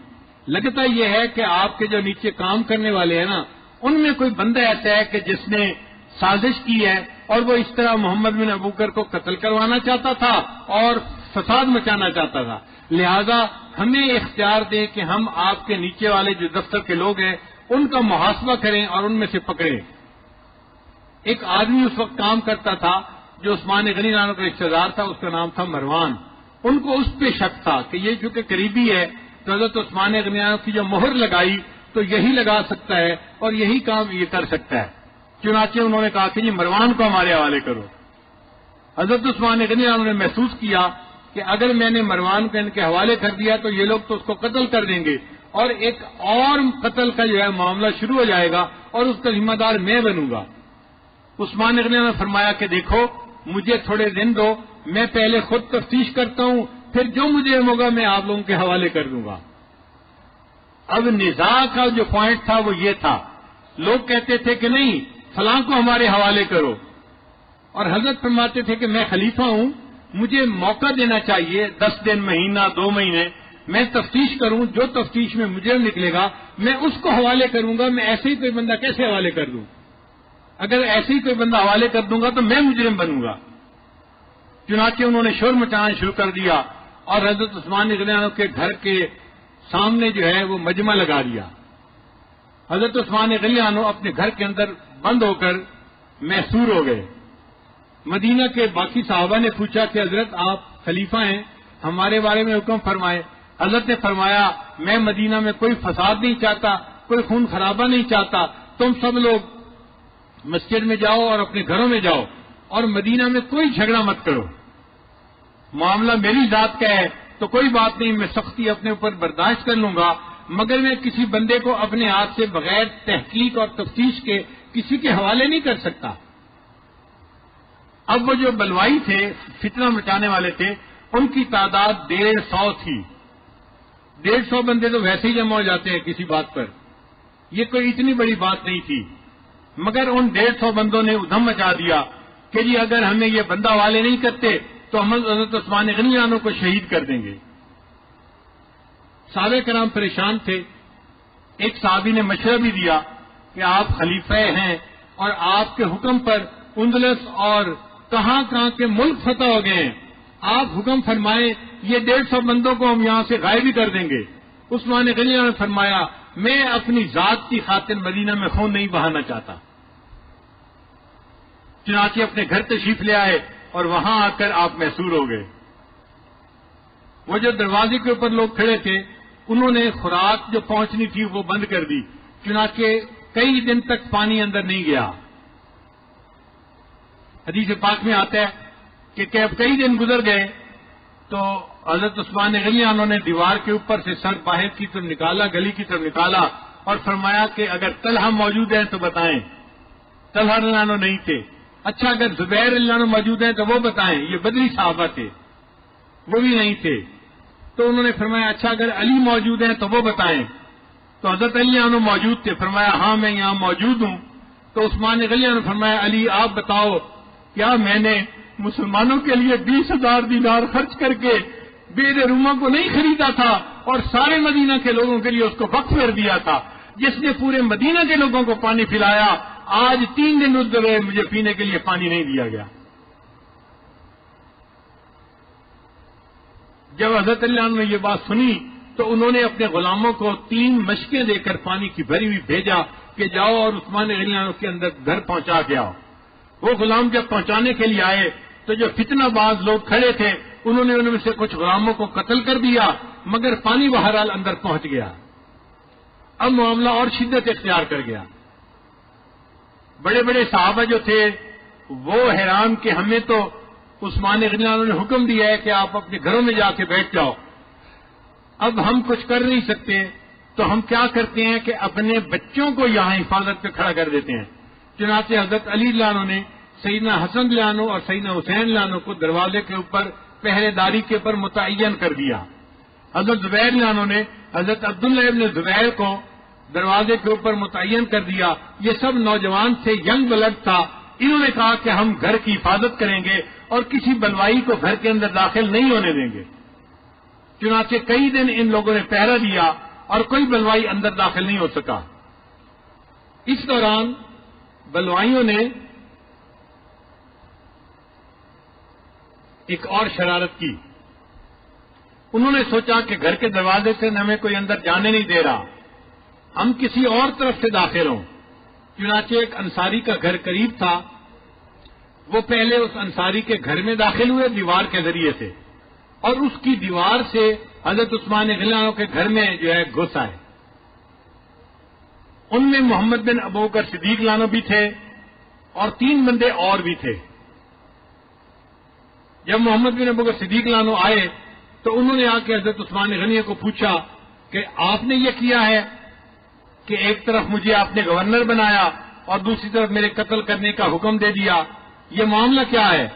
لگتا یہ ہے کہ آپ کے جو نیچے کام کرنے والے ہیں نا، ان میں کوئی بندہ ایسا ہے کہ جس نے سازش کی ہے اور وہ اس طرح محمد بن ابوبکر کو قتل کروانا چاہتا تھا اور فساد مچانا چاہتا تھا. لہذا ہمیں اختیار دیں کہ ہم آپ کے نیچے والے جو دفتر کے لوگ ہیں ان کا محاسبہ کریں اور ان میں سے پکڑیں. ایک آدمی اس وقت کام کرتا تھا جو عثمان غنی رانو کا رشتہ دار تھا، اس کا نام تھا مروان. ان کو اس پہ شک تھا کہ یہ چونکہ قریبی ہے تو حضرت عثمان غنی رانو کی جو مہر لگائی تو یہی لگا سکتا ہے اور یہی کام یہ کر سکتا ہے. چنانچہ انہوں نے کہا کہ یہ مروان کو ہمارے حوالے کرو. حضرت عثمان غنی رانو نے محسوس کیا کہ اگر میں نے مروان کو ان کے حوالے کر دیا تو یہ لوگ تو اس کو قتل کر دیں گے اور ایک اور قتل کا جو ہے معاملہ شروع ہو جائے گا اور اس کا ذمہ دار میں بنوں گا. عثمان غنی نے فرمایا کہ دیکھو مجھے تھوڑے دن دو، میں پہلے خود تفتیش کرتا ہوں، پھر جو مجھے ہوگا میں آپ لوگوں کے حوالے کر دوں گا. اب نزاع کا جو پوائنٹ تھا وہ یہ تھا، لوگ کہتے تھے کہ نہیں فلاں کو ہمارے حوالے کرو، اور حضرت فرماتے تھے کہ میں خلیفہ ہوں، مجھے موقع دینا چاہیے 10 دن، مہینہ، 2 مہینے، میں تفتیش کروں، جو تفتیش میں مجرم نکلے گا میں اس کو حوالے کروں گا. میں ایسے ہی کوئی بندہ کیسے حوالے کر دوں؟ اگر ایسے ہی کوئی بندہ حوالے کر دوں گا تو میں مجرم بنوں گا. چنانچہ انہوں نے شور مچانا شروع کر دیا اور حضرت عثمان غنی رانو کے گھر کے سامنے جو ہے وہ مجمع لگا دیا. حضرت عثمان غنی رانو اپنے گھر کے اندر بند ہو کر محصور ہو گئے. مدینہ کے باقی صحابہ نے پوچھا کہ حضرت آپ خلیفہ ہیں، ہمارے بارے میں حکم فرمائے. حضرت نے فرمایا میں مدینہ میں کوئی فساد نہیں چاہتا، کوئی خون خرابہ نہیں چاہتا، تم سب لوگ مسجد میں جاؤ اور اپنے گھروں میں جاؤ اور مدینہ میں کوئی جھگڑا مت کرو. معاملہ میری ذات کا ہے تو کوئی بات نہیں، میں سختی اپنے اوپر برداشت کر لوں گا، مگر میں کسی بندے کو اپنے ہاتھ سے بغیر تحقیق اور تفتیش کے کسی کے حوالے نہیں کر سکتا. اب وہ جو بلوائی تھے، فتنہ مچانے والے تھے، ان کی تعداد 150 تھی. 150 بندے تو ویسے ہی جمع ہو جاتے ہیں کسی بات پر، یہ کوئی اتنی بڑی بات نہیں تھی. مگر ان 150 بندوں نے ادھم مچا دیا کہ جی اگر ہمیں یہ بندہ حوالے نہیں کرتے تو ہم حضرت عثمان غنی رانو کو شہید کر دیں گے. صحابہ کرام پریشان تھے. ایک صحابی نے مشورہ بھی دیا کہ آپ خلیفہ ہیں اور آپ کے حکم پر اندلس اور کہاں کہاں کے ملک فتح ہو گئے ہیں، آپ حکم فرمائیں یہ 150 بندوں کو ہم یہاں سے غائب ہی کر دیں گے. عثمان غنی رانو نے فرمایا میں اپنی ذات کی خاطر مدینہ میں خون نہیں بہانا چاہتا. چنانچہ اپنے گھر تشریف لے آئے اور وہاں آ کر آپ محصور ہو گئے. وہ جو دروازے کے اوپر لوگ کھڑے تھے انہوں نے خوراک جو پہنچنی تھی وہ بند کر دی. چنانچہ کئی دن تک پانی اندر نہیں گیا. حدیث پاک میں آتا ہے کہ کئی دن گزر گئے تو حضرت عثمان غنی رانو نے دیوار کے اوپر سے سر باہر کی طرف نکالا، گلی کی طرف نکالا اور فرمایا کہ اگر طلحہ موجود ہیں تو بتائیں. طلحہ رضی اللہ عنہ نہیں تھے. اچھا اگر زبیر رضی اللہ عنہ موجود ہیں تو وہ بتائیں. یہ بدری صحابہ تھے، وہ بھی نہیں تھے. تو انہوں نے فرمایا اچھا اگر علی موجود ہیں تو وہ بتائیں. تو حضرت علی عنہ موجود تھے. فرمایا ہاں میں یہاں موجود ہوں. تو عثمان غنی عنہ فرمایا علی آپ بتاؤ کیا میں نے مسلمانوں کے لیے 20,000 دینار خرچ کر کے بید روما کو نہیں خریدا تھا اور سارے مدینہ کے لوگوں کے لیے اس کو وقف کر دیا تھا، جس نے پورے مدینہ کے لوگوں کو پانی پلایا. آج 3 دن گزر گئے مجھے پینے کے لیے پانی نہیں دیا گیا. جب حضرت اللہ عنہ نے یہ بات سنی تو انہوں نے اپنے غلاموں کو 3 مشکیں دے کر پانی کی بھری ہوئی بھیجا کہ جاؤ اور عثمان غنی عنہ کے اندر گھر پہنچا کے آؤ. وہ غلام جب پہنچانے کے لیے آئے تو جو فتنہ باز لوگ کھڑے تھے انہوں نے ان میں سے کچھ غلاموں کو قتل کر دیا، مگر پانی بہرحال اندر پہنچ گیا. اب معاملہ اور شدت اختیار کر گیا. بڑے بڑے صحابہ جو تھے وہ حیران کہ ہمیں تو عثمان غنی عنہ نے حکم دیا ہے کہ آپ اپنے گھروں میں جا کے بیٹھ جاؤ، اب ہم کچھ کر نہیں سکتے. تو ہم کیا کرتے ہیں کہ اپنے بچوں کو یہاں حفاظت پہ کھڑا کر دیتے ہیں. چنانچہ حضرت علی رضی اللہ عنہ نے سیدنا حسن رضی اللہ عنہ اور سیدنا حسین رضی اللہ عنہ کو دروازے کے اوپر پہرے داری کے اوپر متعین کر دیا. حضرت زبیر رضی اللہ عنہ نے حضرت عبداللہ ابن زبیر کو دروازے کے اوپر متعین کر دیا. یہ سب نوجوان تھے، ینگ بلڈ تھا. انہوں نے کہا کہ ہم گھر کی حفاظت کریں گے اور کسی بلوائی کو گھر کے اندر داخل نہیں ہونے دیں گے۔ چنانچہ کئی دن ان لوگوں نے پہرا دیا اور کوئی بلوائی اندر داخل نہیں ہو سکا۔ اس دوران بلوائیوں نے ایک اور شرارت کی۔ انہوں نے سوچا کہ گھر کے دروازے سے ہمیں کوئی اندر جانے نہیں دے رہا، ہم کسی اور طرف سے داخل ہوں۔ چنانچہ ایک انصاری کا گھر قریب تھا، وہ پہلے اس انصاری کے گھر میں داخل ہوئے دیوار کے ذریعے سے، اور اس کی دیوار سے حضرت عثمان غنی اللہ عنہ کے گھر میں جو ہے گھس آئے۔ ان میں محمد بن ابوبکر صدیق اللہ عنہ بھی تھے اور 3 بندے اور بھی تھے۔ جب محمد بن ابوبکر صدیق اللہ عنہ آئے تو انہوں نے آ کے حضرت عثمان غنی کو پوچھا کہ آپ نے یہ کیا ہے کہ ایک طرف مجھے آپ نے گورنر بنایا اور دوسری طرف میرے قتل کرنے کا حکم دے دیا، یہ معاملہ کیا ہے؟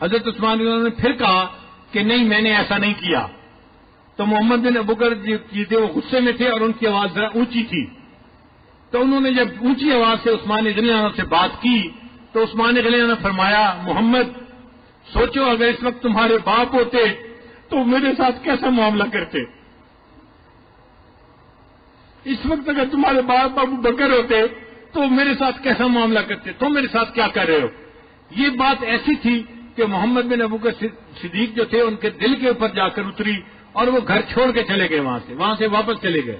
حضرت عثمان غنی نے پھر کہا کہ نہیں، میں نے ایسا نہیں کیا۔ تو محمد بن ابوبکر جو تھے وہ غصے میں تھے اور ان کی آواز ذرا اونچی تھی، تو انہوں نے جب اونچی آواز سے عثمان غنی سے بات کی تو عثمان غنی نے فرمایا، محمد سوچو اگر اس وقت تمہارے باپ ہوتے تو میرے ساتھ کیسا معاملہ کرتے؟ اس وقت اگر تمہارے باپ ابو بکر ہوتے تو میرے ساتھ کیسا معاملہ کرتے؟ تم میرے ساتھ کیا کر رہے ہو؟ یہ بات ایسی تھی کہ محمد بن ابوبکر صدیق جو تھے ان کے دل کے اوپر جا کر اتری اور وہ گھر چھوڑ کے چلے گئے، وہاں سے واپس چلے گئے۔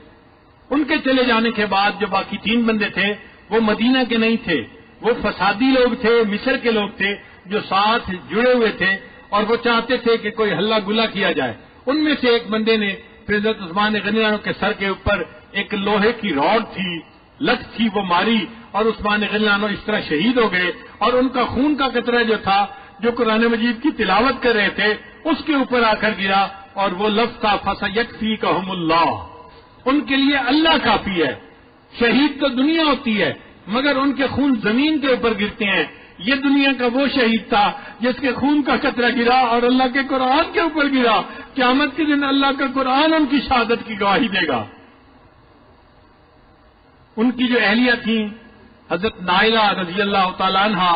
ان کے چلے جانے کے بعد جو باقی 3 بندے تھے وہ مدینہ کے نہیں تھے، وہ فسادی لوگ تھے، مصر کے لوگ تھے جو ساتھ جڑے ہوئے تھے اور وہ چاہتے تھے کہ کوئی ہلہ گلا کیا جائے۔ ان میں سے ایک بندے نے پھر حضرت عثمان غنی عنہ کے سر کے اوپر ایک لوہے کی راڈ تھی، لت تھی، وہ ماری اور عثمان غنی عنہ اس طرح شہید ہو گئے، اور ان کا خون کا قطرہ جو تھا جو قرآن مجید کی تلاوت کر رہے تھے اس کے اوپر آ کر گرا، اور وہ لفظ تھا فَسَيَكْفِيكَهُمُ اللَّهُ، ان کے لیے اللہ کافی ہے۔ شہید تو دنیا ہوتی ہے مگر ان کے خون زمین کے اوپر گرتے ہیں، یہ دنیا کا وہ شہید تھا جس کے خون کا قطرہ گرا اور اللہ کے قرآن کے اوپر گرا۔ قیامت کے دن اللہ کا قرآن ان کی شہادت کی گواہی دے گا۔ ان کی جو اہلیہ تھیں حضرت نائلہ رضی اللہ تعالیٰ عنہ،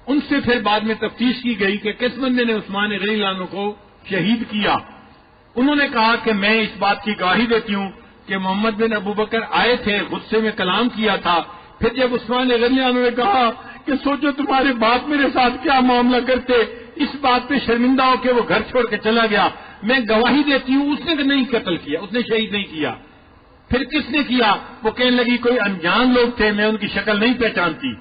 ان سے پھر بعد میں تفتیش کی گئی کہ کس بندے نے عثمان غنی اللہ عنہ کو شہید کیا۔ انہوں نے کہا کہ میں اس بات کی گواہی دیتی ہوں کہ محمد بن ابوبکر آئے تھے، غصے میں کلام کیا تھا، پھر جب عثمان غنی عنہ نے کہا کہ سوچو تمہارے باپ میرے ساتھ کیا معاملہ کرتے، اس بات پہ شرمندہ ہو کے وہ گھر چھوڑ کے چلا گیا، میں گواہی دیتی ہوں اس نے نہیں قتل کیا، اس نے شہید نہیں کیا۔ پھر کس نے کیا؟ وہ کہنے لگی کوئی انجان لوگ تھے، میں ان کی شکل نہیں پہچانتی۔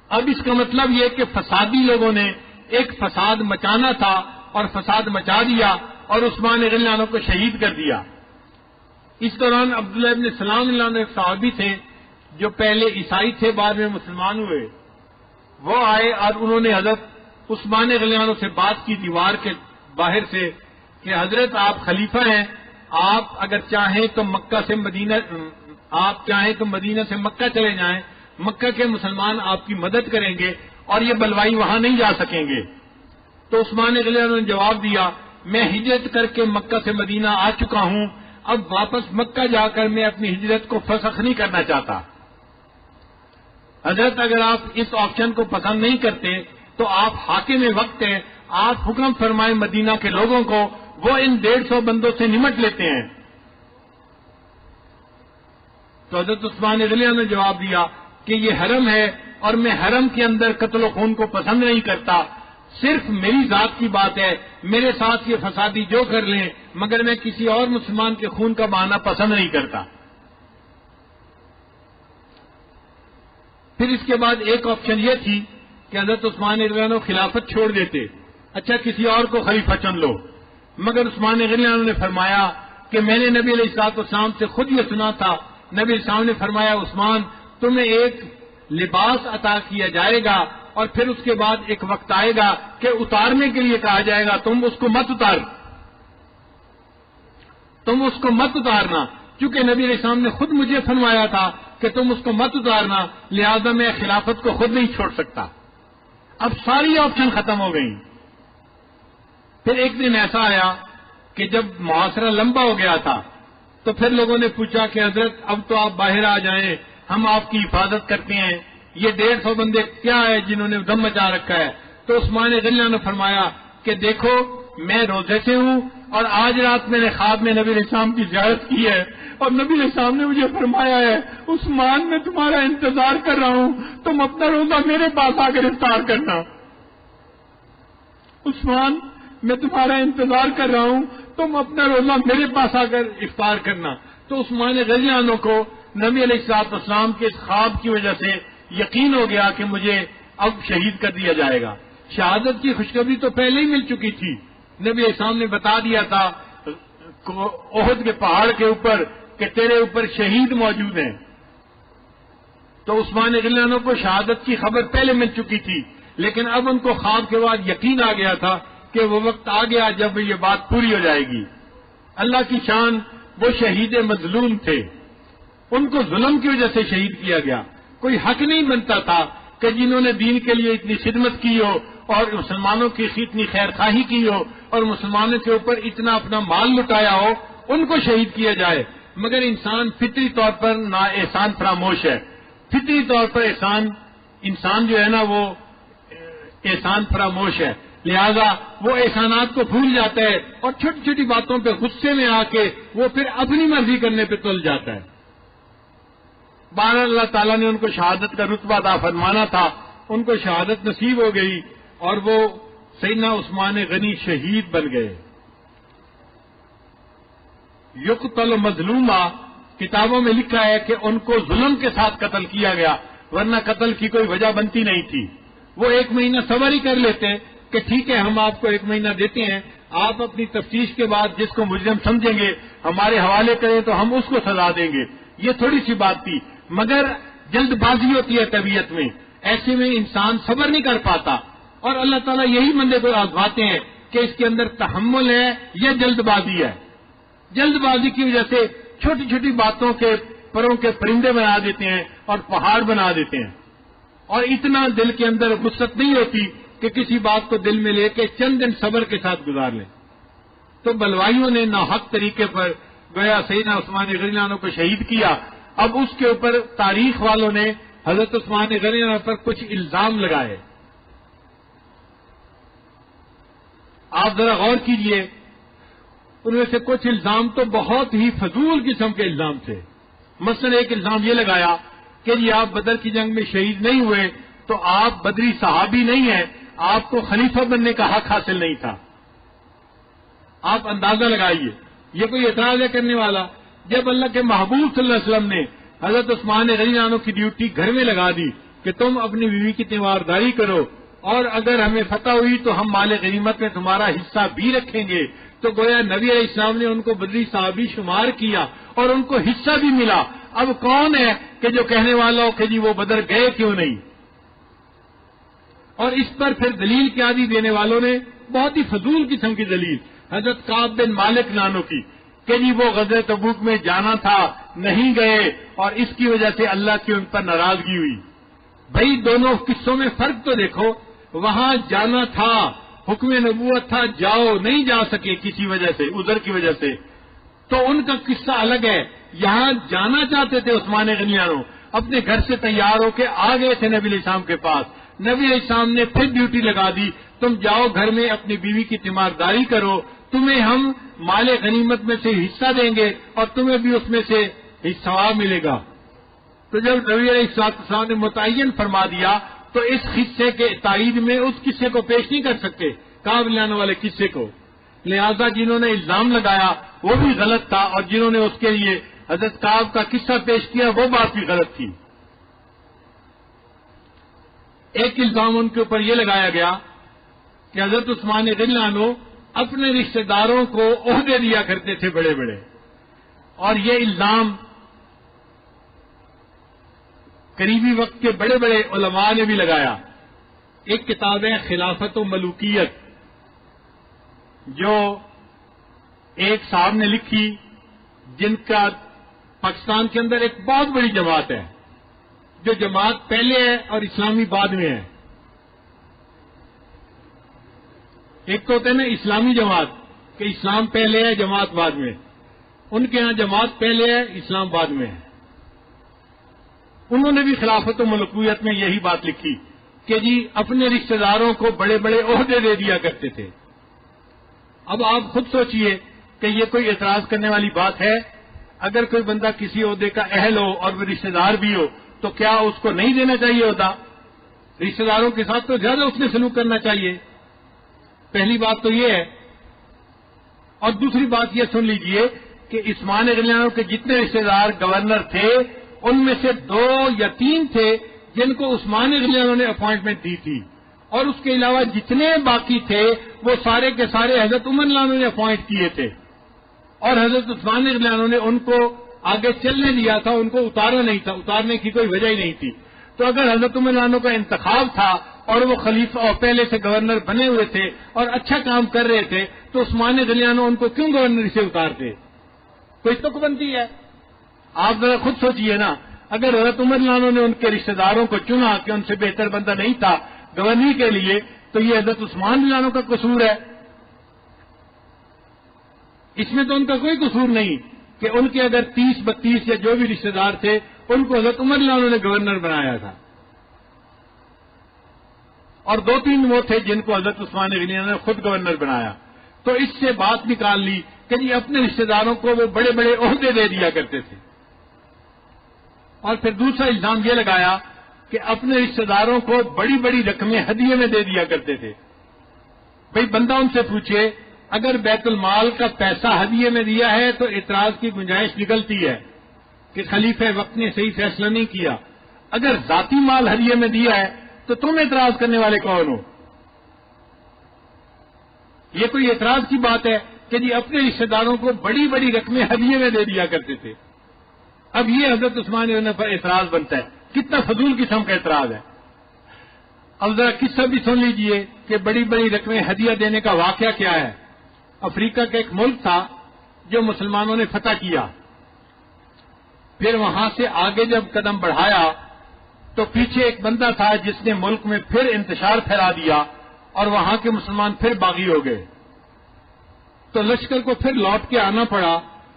اب اس کا مطلب یہ کہ فسادی لوگوں نے ایک فساد مچانا تھا اور فساد مچا دیا اور عثمان غنی عنہ کو شہید کر دیا۔ اس دوران عبداللہ ابن سلام اللہ عنہ ایک صحابی تھے جو پہلے عیسائی تھے بعد میں مسلمان ہوئے، وہ آئے اور انہوں نے حضرت عثمان غنی عنہ سے بات کی دیوار کے باہر سے کہ حضرت آپ خلیفہ ہیں، آپ اگر چاہیں تو مدینہ سے مکہ چلے جائیں، مکہ کے مسلمان آپ کی مدد کریں گے اور یہ بلوائی وہاں نہیں جا سکیں گے۔ تو عثمان غنی عنہ نے جواب دیا، میں ہجرت کر کے مکہ سے مدینہ آ چکا ہوں، اب واپس مکہ جا کر میں اپنی ہجرت کو فسخ نہیں کرنا چاہتا۔ حضرت اگر آپ اس آپشن کو پسند نہیں کرتے تو آپ حاکم وقت ہیں، آپ حکم فرمائیں مدینہ کے لوگوں کو، وہ ان 150 بندوں سے نمٹ لیتے ہیں۔ تو حضرت عثمان غنی عنہ نے جواب دیا کہ یہ حرم ہے اور میں حرم کے اندر قتل و خون کو پسند نہیں کرتا، صرف میری ذات کی بات ہے، میرے ساتھ یہ فسادی جو کر لیں مگر میں کسی اور مسلمان کے خون کا بہانا پسند نہیں کرتا۔ پھر اس کے بعد ایک آپشن یہ تھی کہ حضرت عثمان غنی عنہ خلافت چھوڑ دیتے، اچھا کسی اور کو خلیفہ چن لو، مگر عثمان غنی عنہ نے فرمایا کہ میں نے نبی علیہ الصلوۃ والسلام سے خود یہ سنا تھا، نبی السلام نے فرمایا عثمان تمہیں ایک لباس عطا کیا جائے گا اور پھر اس کے بعد ایک وقت آئے گا کہ اتارنے کے لیے کہا جائے گا، تم اس کو مت اتارنا، چونکہ نبی علیہ السلام نے خود مجھے فرمایا تھا کہ تم اس کو مت اتارنا، لہذا میں خلافت کو خود نہیں چھوڑ سکتا۔ اب ساری آپشن ختم ہو گئی۔ پھر ایک دن ایسا آیا کہ جب محاصرہ لمبا ہو گیا تھا تو پھر لوگوں نے پوچھا کہ حضرت اب تو آپ باہر آ جائیں، ہم آپ کی حفاظت کرتے ہیں، یہ 150 بندے کیا ہے جنہوں نے دم مچا رکھا ہے؟ تو عثمان غنی نے فرمایا کہ دیکھو میں روزے سے ہوں اور آج رات میں نے خواب میں نبی علیہ السلام کی زیارت کی ہے اور نبی علیہ السلام نے مجھے فرمایا ہے عثمان میں تمہارا انتظار کر رہا ہوں، تم اپنا روزہ میرے پاس آ کر افطار کرنا۔ عثمان میں تمہارا انتظار کر رہا ہوں، تم اپنا روزہ میرے پاس آ کر افطار کرنا۔ تو عثمان غنی عنہ کو نبی علیہ السلام کے اس خواب کی وجہ سے یقین ہو گیا کہ مجھے اب شہید کر دیا جائے گا۔ شہادت کی خوشخبری تو پہلے ہی مل چکی تھی، نبی علیہ السلام نے بتا دیا تھا احد کے پہاڑ کے اوپر کہ تیرے اوپر شہید موجود ہیں۔ تو عثمان غنی عنہ کو شہادت کی خبر پہلے مل چکی تھی، لیکن اب ان کو خواب کے بعد یقین آ گیا تھا کہ وہ وقت آ گیا جب یہ بات پوری ہو جائے گی۔ اللہ کی شان، وہ شہید مظلوم تھے، ان کو ظلم کی وجہ سے شہید کیا گیا۔ کوئی حق نہیں بنتا تھا کہ جنہوں نے دین کے لیے اتنی خدمت کی ہو اور مسلمانوں کی اتنی خیر خواہی کی ہو اور مسلمانوں کے اوپر اتنا اپنا مال لٹایا ہو، ان کو شہید کیا جائے۔ مگر انسان فطری طور پر نا احسان فراموش ہے، فطری طور پر انسان جو ہے نا وہ احسان فراموش ہے، لہذا وہ احسانات کو بھول جاتا ہے اور چھوٹی چھوٹی باتوں پہ غصے میں آ کے وہ پھر اپنی مرضی کرنے پہ تل جاتا ہے۔ بہرحال اللہ تعالیٰ نے ان کو شہادت کا رتبہ عطا فرمانا تھا، ان کو شہادت نصیب ہو گئی اور وہ سیدنا عثمان غنی شہید بن گئے۔ یقتل مظلوما، کتابوں میں لکھا ہے کہ ان کو ظلم کے ساتھ قتل کیا گیا، ورنہ قتل کی کوئی وجہ بنتی نہیں تھی۔ وہ 1 مہینہ صبر ہی کر لیتے کہ ٹھیک ہے ہم آپ کو 1 مہینہ دیتے ہیں، آپ اپنی تفتیش کے بعد جس کو مجرم سمجھیں گے ہمارے حوالے کریں تو ہم اس کو سزا دیں گے، یہ تھوڑی سی بات تھی۔ مگر جلد بازی ہوتی ہے طبیعت میں، ایسے میں انسان صبر نہیں کر پاتا، اور اللہ تعالیٰ یہی بندے کو آزماتے ہیں کہ اس کے اندر تحمل ہے یا جلد بازی ہے۔ جلد بازی کی وجہ سے چھوٹی چھوٹی باتوں کے پروں کے پرندے بنا دیتے ہیں اور پہاڑ بنا دیتے ہیں، اور اتنا دل کے اندر وسعت نہیں ہوتی کہ کسی بات کو دل میں لے کے چند دن صبر کے ساتھ گزار لیں۔ تو بلوائیوں نے ناحق طریقے پر گویا سیدنا عثمان غنی عنہ کو شہید کیا۔ اب اس کے اوپر تاریخ والوں نے حضرت عثمان غنی عنہ پر کچھ الزام لگائے۔ آپ ذرا غور کیجئے، ان میں سے کچھ الزام تو بہت ہی فضول قسم کے الزام تھے۔ مثلا ایک الزام یہ لگایا کہ جی آپ بدر کی جنگ میں شہید نہیں ہوئے تو آپ بدری صحابی نہیں ہیں، آپ کو خلیفہ بننے کا حق حاصل نہیں تھا۔ آپ اندازہ لگائیے، یہ کوئی اعتراض ہے کرنے والا؟ جب اللہ کے محبوب صلی اللہ علیہ وسلم نے حضرت عثمان غنی عنہ کی ڈیوٹی گھر میں لگا دی کہ تم اپنی بیوی کی تیمارداری کرو اور اگر ہمیں فتح ہوئی تو ہم مال غنیمت میں تمہارا حصہ بھی رکھیں گے، تو گویا نبی علیہ السلام نے ان کو بدری صحابی شمار کیا اور ان کو حصہ بھی ملا۔ اب کون ہے کہ جو کہنے والا ہو کہ جی وہ بدر گئے کیوں نہیں؟ اور اس پر پھر دلیل کیا دی دینے والوں نے؟ بہت ہی فضول قسم کی دلیل حضرت کعب بن مالک نانو کی کہ جی وہ غزوہ تبوک میں جانا تھا، نہیں گئے اور اس کی وجہ سے اللہ کی ان پر ناراضگی ہوئی۔ بھائی دونوں قصوں میں فرق تو دیکھو، وہاں جانا تھا، حکم نبوت تھا، جاؤ، نہیں جا سکے کسی وجہ سے، عذر کی وجہ سے، تو ان کا قصہ الگ ہے۔ یہاں جانا چاہتے تھے عثمان غنی عنہ، اپنے گھر سے تیار ہو کے آ گئے تھے نبی علیہ السلام کے پاس، نبی علیہ السلام نے پھر ڈیوٹی لگا دی، تم جاؤ گھر میں اپنی بیوی کی تیمارداری کرو، تمہیں ہم مال غنیمت میں سے حصہ دیں گے اور تمہیں بھی اس میں سے حصہ ملے گا۔ تو جب نبی علیہ السلام نے متعین فرما دیا تو اس قصے کے تائید میں اس قصے کو پیش نہیں کر سکتے، کعب لانے والے قصے کو، لہذا جنہوں نے الزام لگایا وہ بھی غلط تھا اور جنہوں نے اس کے لیے حضرت کعب کا قصہ پیش کیا وہ بات بھی غلط تھی۔ ایک الزام ان کے اوپر یہ لگایا گیا کہ حضرت عثمان غنی عنہ اپنے رشتہ داروں کو عہدے دیا کرتے تھے بڑے بڑے، اور یہ الزام قریبی وقت کے بڑے بڑے علماء نے بھی لگایا۔ ایک کتاب ہے خلافت و ملوکیت، جو ایک صاحب نے لکھی، جن کا پاکستان کے اندر ایک بہت بڑی جماعت ہے، جو جماعت پہلے ہے اور اسلامی بعد میں ہے۔ ایک تو ہوتے ہیں نا اسلامی جماعت کہ اسلام پہلے ہے جماعت بعد میں، ان کے ہاں جماعت پہلے ہے اسلام بعد میں ہے۔ انہوں نے بھی خلافت و ملکویت میں یہی بات لکھی کہ جی اپنے رشتہ داروں کو بڑے بڑے عہدے دے دیا کرتے تھے۔ اب آپ خود سوچئے کہ یہ کوئی اعتراض کرنے والی بات ہے؟ اگر کوئی بندہ کسی عہدے کا اہل ہو اور وہ رشتہ دار بھی ہو تو کیا اس کو نہیں دینا چاہیے عہدہ؟ رشتہ داروں کے ساتھ تو زیادہ اس نے سلوک کرنا چاہیے۔ پہلی بات تو یہ ہے، اور دوسری بات یہ سن لیجئے کہ عثمان غنی کے جتنے رشتہ دار گورنر تھے ان میں سے 2 یا 3 تھے جن کو عثمان غنی نے اپوائنٹمنٹ دی تھی، اور اس کے علاوہ جتنے باقی تھے وہ سارے کے سارے حضرت عمر غنی نے اپوائنٹ کیے تھے، اور حضرت عثمان غنی نے ان کو آگے چلنے دیا تھا، ان کو اتارا نہیں تھا، اتارنے کی کوئی وجہ ہی نہیں تھی۔ تو اگر حضرت عمر غنی کا انتخاب تھا اور وہ خلیفہ اور پہلے سے گورنر بنے ہوئے تھے اور اچھا کام کر رہے تھے تو عثمان غنی ان کو کیوں گورنر سے اتارتے؟ کوئی تک بنتی ہے؟ آپ ذرا خود سوچئے نا، اگر حضرت عمر غنی نے ان کے رشتہ داروں کو چنا کہ ان سے بہتر بندہ نہیں تھا گورنر کے لیے تو یہ حضرت عثمان غنی کا قصور ہے؟ اس میں تو ان کا کوئی قصور نہیں کہ ان کے اگر 30-32 یا جو بھی رشتہ دار تھے ان کو حضرت عمر غنی نے گورنر بنایا تھا، اور 2-3 وہ تھے جن کو حضرت عثمان غنی نے خود گورنر بنایا۔ تو اس سے بات نکال لی کہ جی اپنے رشتہ داروں کو وہ بڑے بڑے عہدے دے دیا کرتے تھے، اور پھر دوسرا الزام یہ لگایا کہ اپنے رشتہ داروں کو بڑی بڑی رقمیں ہدیے میں دے دیا کرتے تھے۔ بھئی بندہ ان سے پوچھے اگر بیت المال کا پیسہ ہدیے میں دیا ہے تو اعتراض کی گنجائش نکلتی ہے کہ خلیفہ وقت نے صحیح فیصلہ نہیں کیا، اگر ذاتی مال ہدیے میں دیا ہے تو تم اعتراض کرنے والے کون ہو؟ یہ کوئی اعتراض کی بات ہے کہ جی اپنے رشتہ داروں کو بڑی بڑی رقمیں ہدیے میں دے دیا کرتے تھے؟ اب یہ حضرت عثمان غنی پر اعتراض بنتا ہے، کتنا فضول قسم کا اعتراض ہے۔ اب ذرا قصہ بھی سن لیجئے کہ بڑی بڑی رقمیں ہدیہ دینے کا واقعہ کیا ہے۔ افریقہ کا ایک ملک تھا جو مسلمانوں نے فتح کیا، پھر وہاں سے آگے جب قدم بڑھایا تو پیچھے ایک بندہ تھا جس نے ملک میں پھر انتشار پھیلا دیا اور وہاں کے مسلمان پھر باغی ہو گئے، تو لشکر کو پھر لوٹ کے آنا پڑا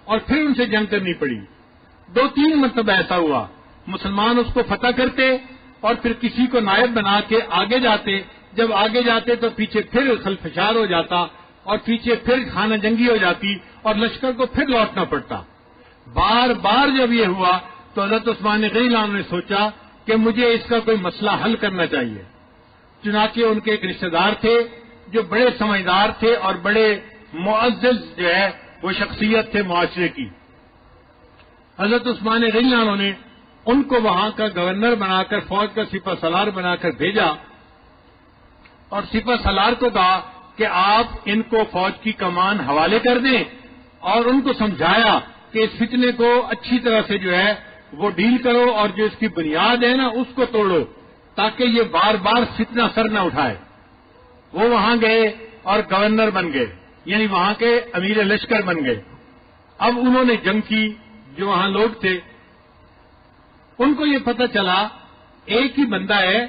اور پھر ان سے جنگ کرنی پڑی۔ 2-3 مرتبہ ایسا ہوا، مسلمان اس کو فتح کرتے اور پھر کسی کو نائب بنا کے آگے جاتے، جب آگے جاتے تو پیچھے پھر خلفشار ہو جاتا اور پیچھے پھر خانہ جنگی ہو جاتی اور لشکر کو پھر لوٹنا پڑتا۔ بار بار جب یہ ہوا تو حضرت عثمان غنی نے سوچا کہ مجھے اس کا کوئی مسئلہ حل کرنا چاہیے۔ چنانچہ ان کے ایک رشتہ دار تھے جو بڑے سمجھدار تھے اور بڑے معزز جو ہے وہ شخصیت تھے معاشرے کی، حضرت عثمان غنی نے ان کو وہاں کا گورنر بنا کر فوج کا سپہ سالار بنا کر بھیجا اور سپہ سالار کو کہا کہ آپ ان کو فوج کی کمان حوالے کر دیں، اور ان کو سمجھایا کہ اس فتنے کو اچھی طرح سے جو ہے وہ ڈیل کرو اور جو اس کی بنیاد ہے نا اس کو توڑو تاکہ یہ بار بار فتنہ سر نہ اٹھائے۔ وہ وہاں گئے اور گورنر بن گئے، یعنی وہاں کے امیر لشکر بن گئے۔ اب انہوں نے جنگ کی، جو وہاں لوگ تھے ان کو یہ پتہ چلا ایک ہی بندہ ہے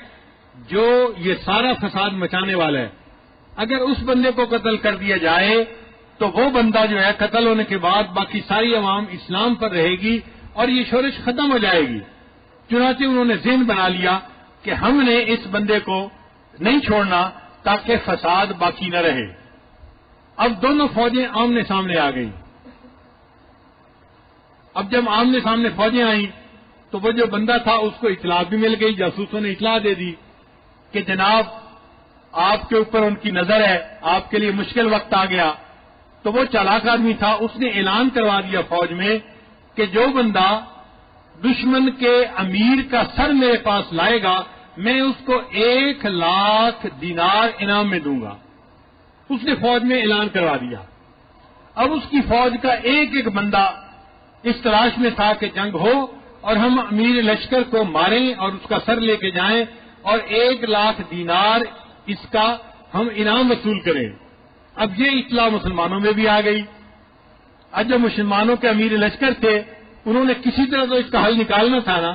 جو یہ سارا فساد مچانے والا ہے، اگر اس بندے کو قتل کر دیا جائے تو وہ بندہ جو ہے قتل ہونے کے بعد باقی ساری عوام اسلام پر رہے گی اور یہ شورش ختم ہو جائے گی۔ چنانچہ انہوں نے ذہن بنا لیا کہ ہم نے اس بندے کو نہیں چھوڑنا تاکہ فساد باقی نہ رہے۔ اب دونوں فوجیں آمنے سامنے آ گئی۔ اب جب آمنے سامنے فوجیں آئیں تو وہ جو بندہ تھا اس کو اطلاع بھی مل گئی، جاسوسوں نے اطلاع دے دی کہ جناب آپ کے اوپر ان کی نظر ہے، آپ کے لیے مشکل وقت آ گیا۔ تو وہ چالاک آدمی تھا، اس نے اعلان کروا دیا فوج میں کہ جو بندہ دشمن کے امیر کا سر میرے پاس لائے گا میں اس کو 1,00,000 دینار انعام میں دوں گا۔ اس نے فوج میں اعلان کروا دیا۔ اب اس کی فوج کا ایک ایک بندہ اس تلاش میں تھا کہ جنگ ہو اور ہم امیر لشکر کو ماریں اور اس کا سر لے کے جائیں اور 1,00,000 دینار اس کا ہم انعام وصول کریں۔ اب یہ اطلاع مسلمانوں میں بھی آ گئی۔ اب جو مسلمانوں کے امیر لشکر تھے انہوں نے کسی طرح تو اس کا حل نکالنا تھا نا،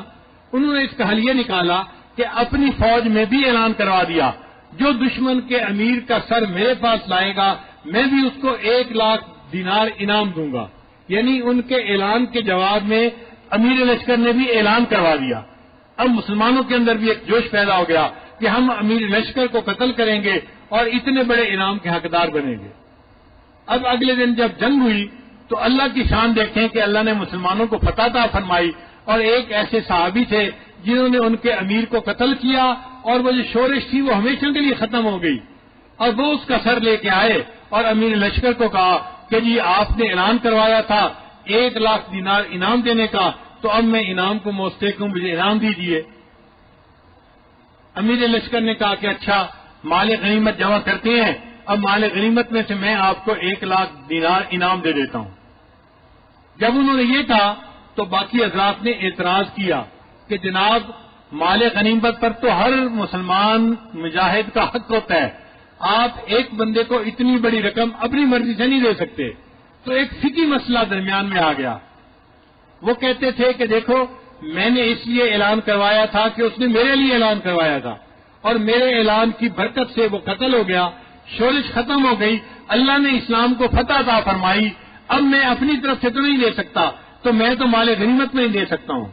انہوں نے اس کا حل یہ نکالا کہ اپنی فوج میں بھی اعلان کروا دیا جو دشمن کے امیر کا سر میرے پاس لائے گا میں بھی اس کو 1,00,000 دینار انعام دوں گا۔ یعنی ان کے اعلان کے جواب میں امیر لشکر نے بھی اعلان کروا دیا اب مسلمانوں کے اندر بھی ایک جوش پیدا ہو گیا کہ ہم امیر لشکر کو قتل کریں گے اور اتنے بڑے انعام کے حقدار بنیں گے۔ اب اگلے دن جب جنگ ہوئی تو اللہ کی شان دیکھیں کہ اللہ نے مسلمانوں کو فتح عطا فرمائی، اور ایک ایسے صحابی تھے جنہوں نے ان کے امیر کو قتل کیا، اور وہ جو شورش تھی وہ ہمیشہ کے لیے ختم ہو گئی، اور وہ اس کا سر لے کے آئے اور امیر لشکر کو کہا کہ جی آپ نے اعلان کروایا تھا 1,00,000 دینار انعام دینے کا، تو اب میں انعام کو مستحق ہوں، مجھے انعام دیجیے۔ امیر لشکر نے کہا کہ اچھا مال غنیمت جمع کرتے ہیں، اب مال غنیمت میں سے میں آپ کو 1,00,000 دینار انعام دے دیتا ہوں۔ جب انہوں نے یہ کہا تو باقی حضرات نے اعتراض کیا کہ جناب مال غنیمت پر تو ہر مسلمان مجاہد کا حق ہوتا ہے، آپ ایک بندے کو اتنی بڑی رقم اپنی مرضی سے نہیں دے سکتے۔ تو ایک فقہی مسئلہ درمیان میں آ گیا۔ وہ کہتے تھے کہ دیکھو میں نے اس لیے اعلان کروایا تھا کہ اس نے میرے لیے اعلان کروایا تھا، اور میرے اعلان کی برکت سے وہ قتل ہو گیا، شورش ختم ہو گئی، اللہ نے اسلام کو فتح عطا فرمائی، اب میں اپنی طرف سے تو نہیں دے سکتا، تو میں تو مال غنیمت میں ہی دے سکتا ہوں۔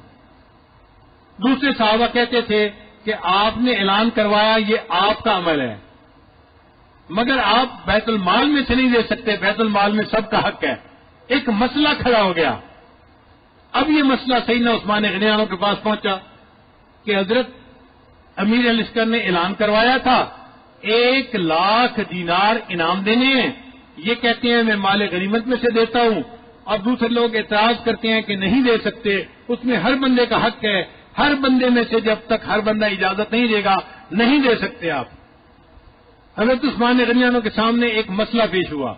دوسرے صحابہ کہتے تھے کہ آپ نے اعلان کروایا یہ آپ کا عمل ہے، مگر آپ بیت المال میں سے نہیں دے سکتے، بیت المال میں سب کا حق ہے۔ ایک مسئلہ کھڑا ہو گیا۔ اب یہ مسئلہ سیدنا عثمان غنی عنہ کے پاس پہنچا کہ حضرت امیر لشکر نے اعلان کروایا تھا 1,00,000 دینار انعام دینے ہیں، یہ کہتے ہیں میں مال غنیمت میں سے دیتا ہوں، اور دوسرے لوگ اعتراض کرتے ہیں کہ نہیں دے سکتے، اس میں ہر بندے کا حق ہے، ہر بندے میں سے جب تک ہر بندہ اجازت نہیں دے گا نہیں دے سکتے آپ۔ حضرت عثمان غنی عنہ کے سامنے ایک مسئلہ پیش ہوا۔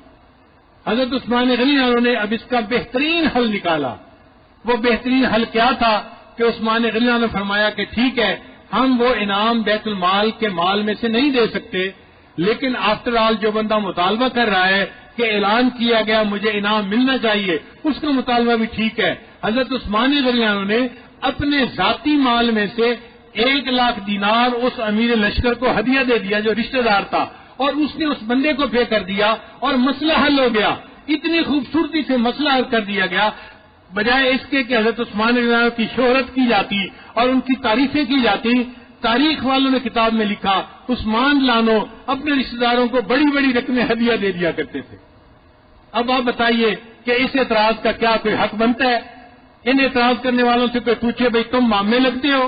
حضرت عثمان غنی عنہ نے اب اس کا بہترین حل نکالا۔ وہ بہترین حل کیا تھا کہ عثمان غنی عنہ نے فرمایا کہ ٹھیک ہے ہم وہ انعام بیت المال کے مال میں سے نہیں دے سکتے، لیکن آفٹر آل جو بندہ مطالبہ کر رہا ہے کہ اعلان کیا گیا مجھے انعام ملنا چاہیے، اس کا مطالبہ بھی ٹھیک ہے۔ حضرت عثمان غنی عنہ نے اپنے ذاتی مال میں سے 1,00,000 دینار اس امیر لشکر کو ہدیہ دے دیا جو رشتہ دار تھا، اور اس نے اس بندے کو پے کر دیا اور مسئلہ حل ہو گیا۔ اتنی خوبصورتی سے مسئلہ حل کر دیا گیا، بجائے اس کے کہ حضرت عثمان غنی عنہ کی شہرت کی جاتی اور ان کی تعریفیں کی جاتی۔ تاریخ والوں نے کتاب میں لکھا عثمان لانو اپنے رشتہ داروں کو بڑی بڑی رقمیں ہدیہ دے دیا کرتے تھے۔ اب آپ بتائیے کہ اس اعتراض کا کیا کوئی حق بنتا ہے؟ ان اعتراض کرنے والوں سے کوئی پوچھے بھائی تم معاملے لگتے ہو؟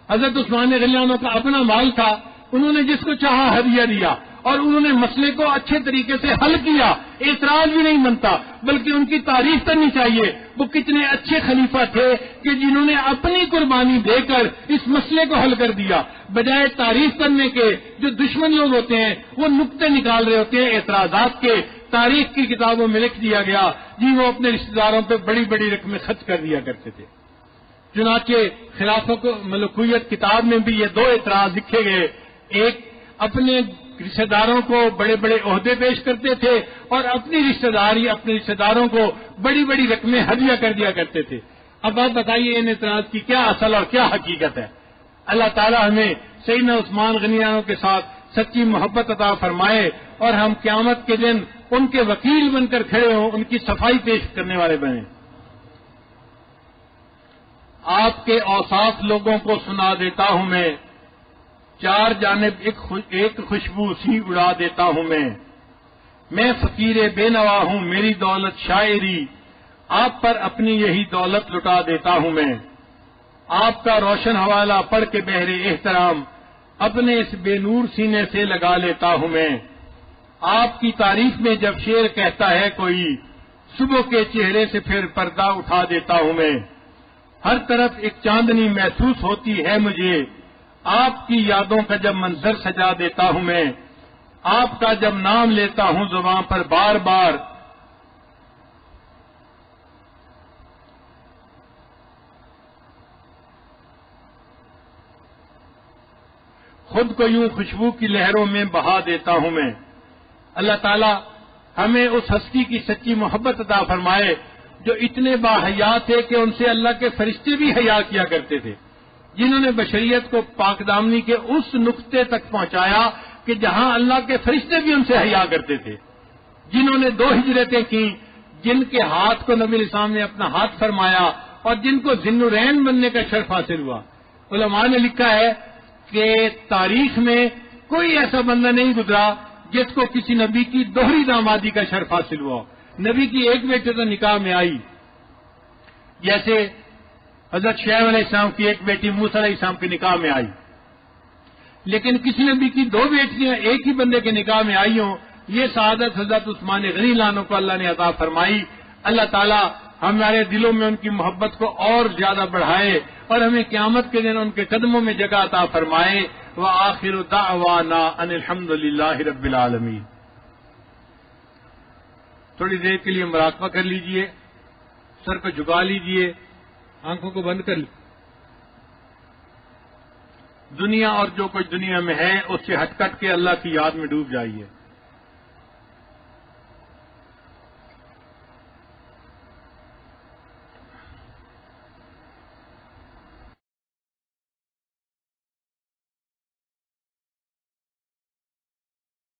حضرت عثمان غنی عنہ کا اپنا مال تھا، انہوں نے جس کو چاہا ہدیہ دیا، اور انہوں نے مسئلے کو اچھے طریقے سے حل کیا، اعتراض بھی نہیں بنتا، بلکہ ان کی تعریف کرنی چاہیے۔ وہ کتنے اچھے خلیفہ تھے کہ جنہوں نے اپنی قربانی دے کر اس مسئلے کو حل کر دیا، بجائے تعریف کرنے کے جو دشمن لوگ ہوتے ہیں وہ نقطے نکال رہے ہوتے ہیں اعتراضات کے۔ تاریخ کی کتابوں میں لکھ دیا گیا جی وہ اپنے رشتہ داروں پہ بڑی بڑی رقمیں خرچ کر دیا کرتے تھے۔ چنانچہ خلافت ملکویت کتاب میں بھی یہ دو اعتراض لکھے گئے، ایک اپنے رشتہ داروں کو بڑے بڑے عہدے پیش کرتے تھے، اور اپنی رشتہ داری اپنے رشتہ داروں کو بڑی بڑی رقمیں ہدیہ کر دیا کرتے تھے۔ اب آپ بتائیے ان اعتراض کی کیا اصل اور کیا حقیقت ہے؟ اللہ تعالیٰ ہمیں سیدنا عثمان غنی عنہ کے ساتھ سچی محبت عطا فرمائے، اور ہم قیامت کے دن ان کے وکیل بن کر کھڑے ہوں، ان کی صفائی پیش کرنے والے بنیں۔ آپ کے اوصاف لوگوں کو سنا دیتا ہوں میں، چار جانب ایک خوشبو سی اڑا دیتا ہوں میں فقیر بے نوا ہوں، میری دولت شاعری، آپ پر اپنی یہی دولت لٹا دیتا ہوں میں۔ آپ کا روشن حوالہ پڑھ کے بہرے احترام اپنے اس بے نور سینے سے لگا لیتا ہوں میں۔ آپ کی تعریف میں جب شعر کہتا ہے کوئی، صبح کے چہرے سے پھر پردہ اٹھا دیتا ہوں میں۔ ہر طرف ایک چاندنی محسوس ہوتی ہے مجھے، آپ کی یادوں کا جب منظر سجا دیتا ہوں میں۔ آپ کا جب نام لیتا ہوں زبان پر بار بار، خود کو یوں خوشبو کی لہروں میں بہا دیتا ہوں میں۔ اللہ تعالیٰ ہمیں اس ہستی کی سچی محبت عطا فرمائے جو اتنے باحیا تھے کہ ان سے اللہ کے فرشتے بھی حیا کیا کرتے تھے، جنہوں نے بشریت کو پاک دامنی کے اس نقطے تک پہنچایا کہ جہاں اللہ کے فرشتے بھی ان سے حیا کرتے تھے، جنہوں نے 2 ہجرتیں کی، جن کے ہاتھ کو نبی علیہ السلام نے اپنا ہاتھ فرمایا، اور جن کو ذی النورین بننے کا شرف حاصل ہوا۔ علماء نے لکھا ہے کہ تاریخ میں کوئی ایسا بندہ نہیں گزرا جس کو کسی نبی کی دوہری دامادی کا شرف حاصل ہوا. نبی کی ایک بیٹے تو نکاح میں آئی، جیسے حضرت شعیب علیہ السلام کی ایک بیٹی موسیٰ علیہ السلام کے نکاح میں آئی، لیکن کسی نبی کی دو بیٹیاں ایک ہی بندے کے نکاح میں آئی ہوں، یہ سعادت حضرت عثمان غنی لانوں کو اللہ نے عطا فرمائی. اللہ تعالیٰ ہمارے دلوں میں ان کی محبت کو اور زیادہ بڑھائے اور ہمیں قیامت کے دن ان کے قدموں میں جگہ عطا فرمائے. وآخر دعوانا ان الحمد للہ رب العالمین. تھوڑی دیر کے لیے مراقبہ کر لیجئے، سر پہ جھکا لیجئے، آنکھوں کو بند کر لیجئے. دنیا اور جو کچھ دنیا میں ہے اس سے ہٹ کٹ کے اللہ کی یاد میں ڈوب جائیے.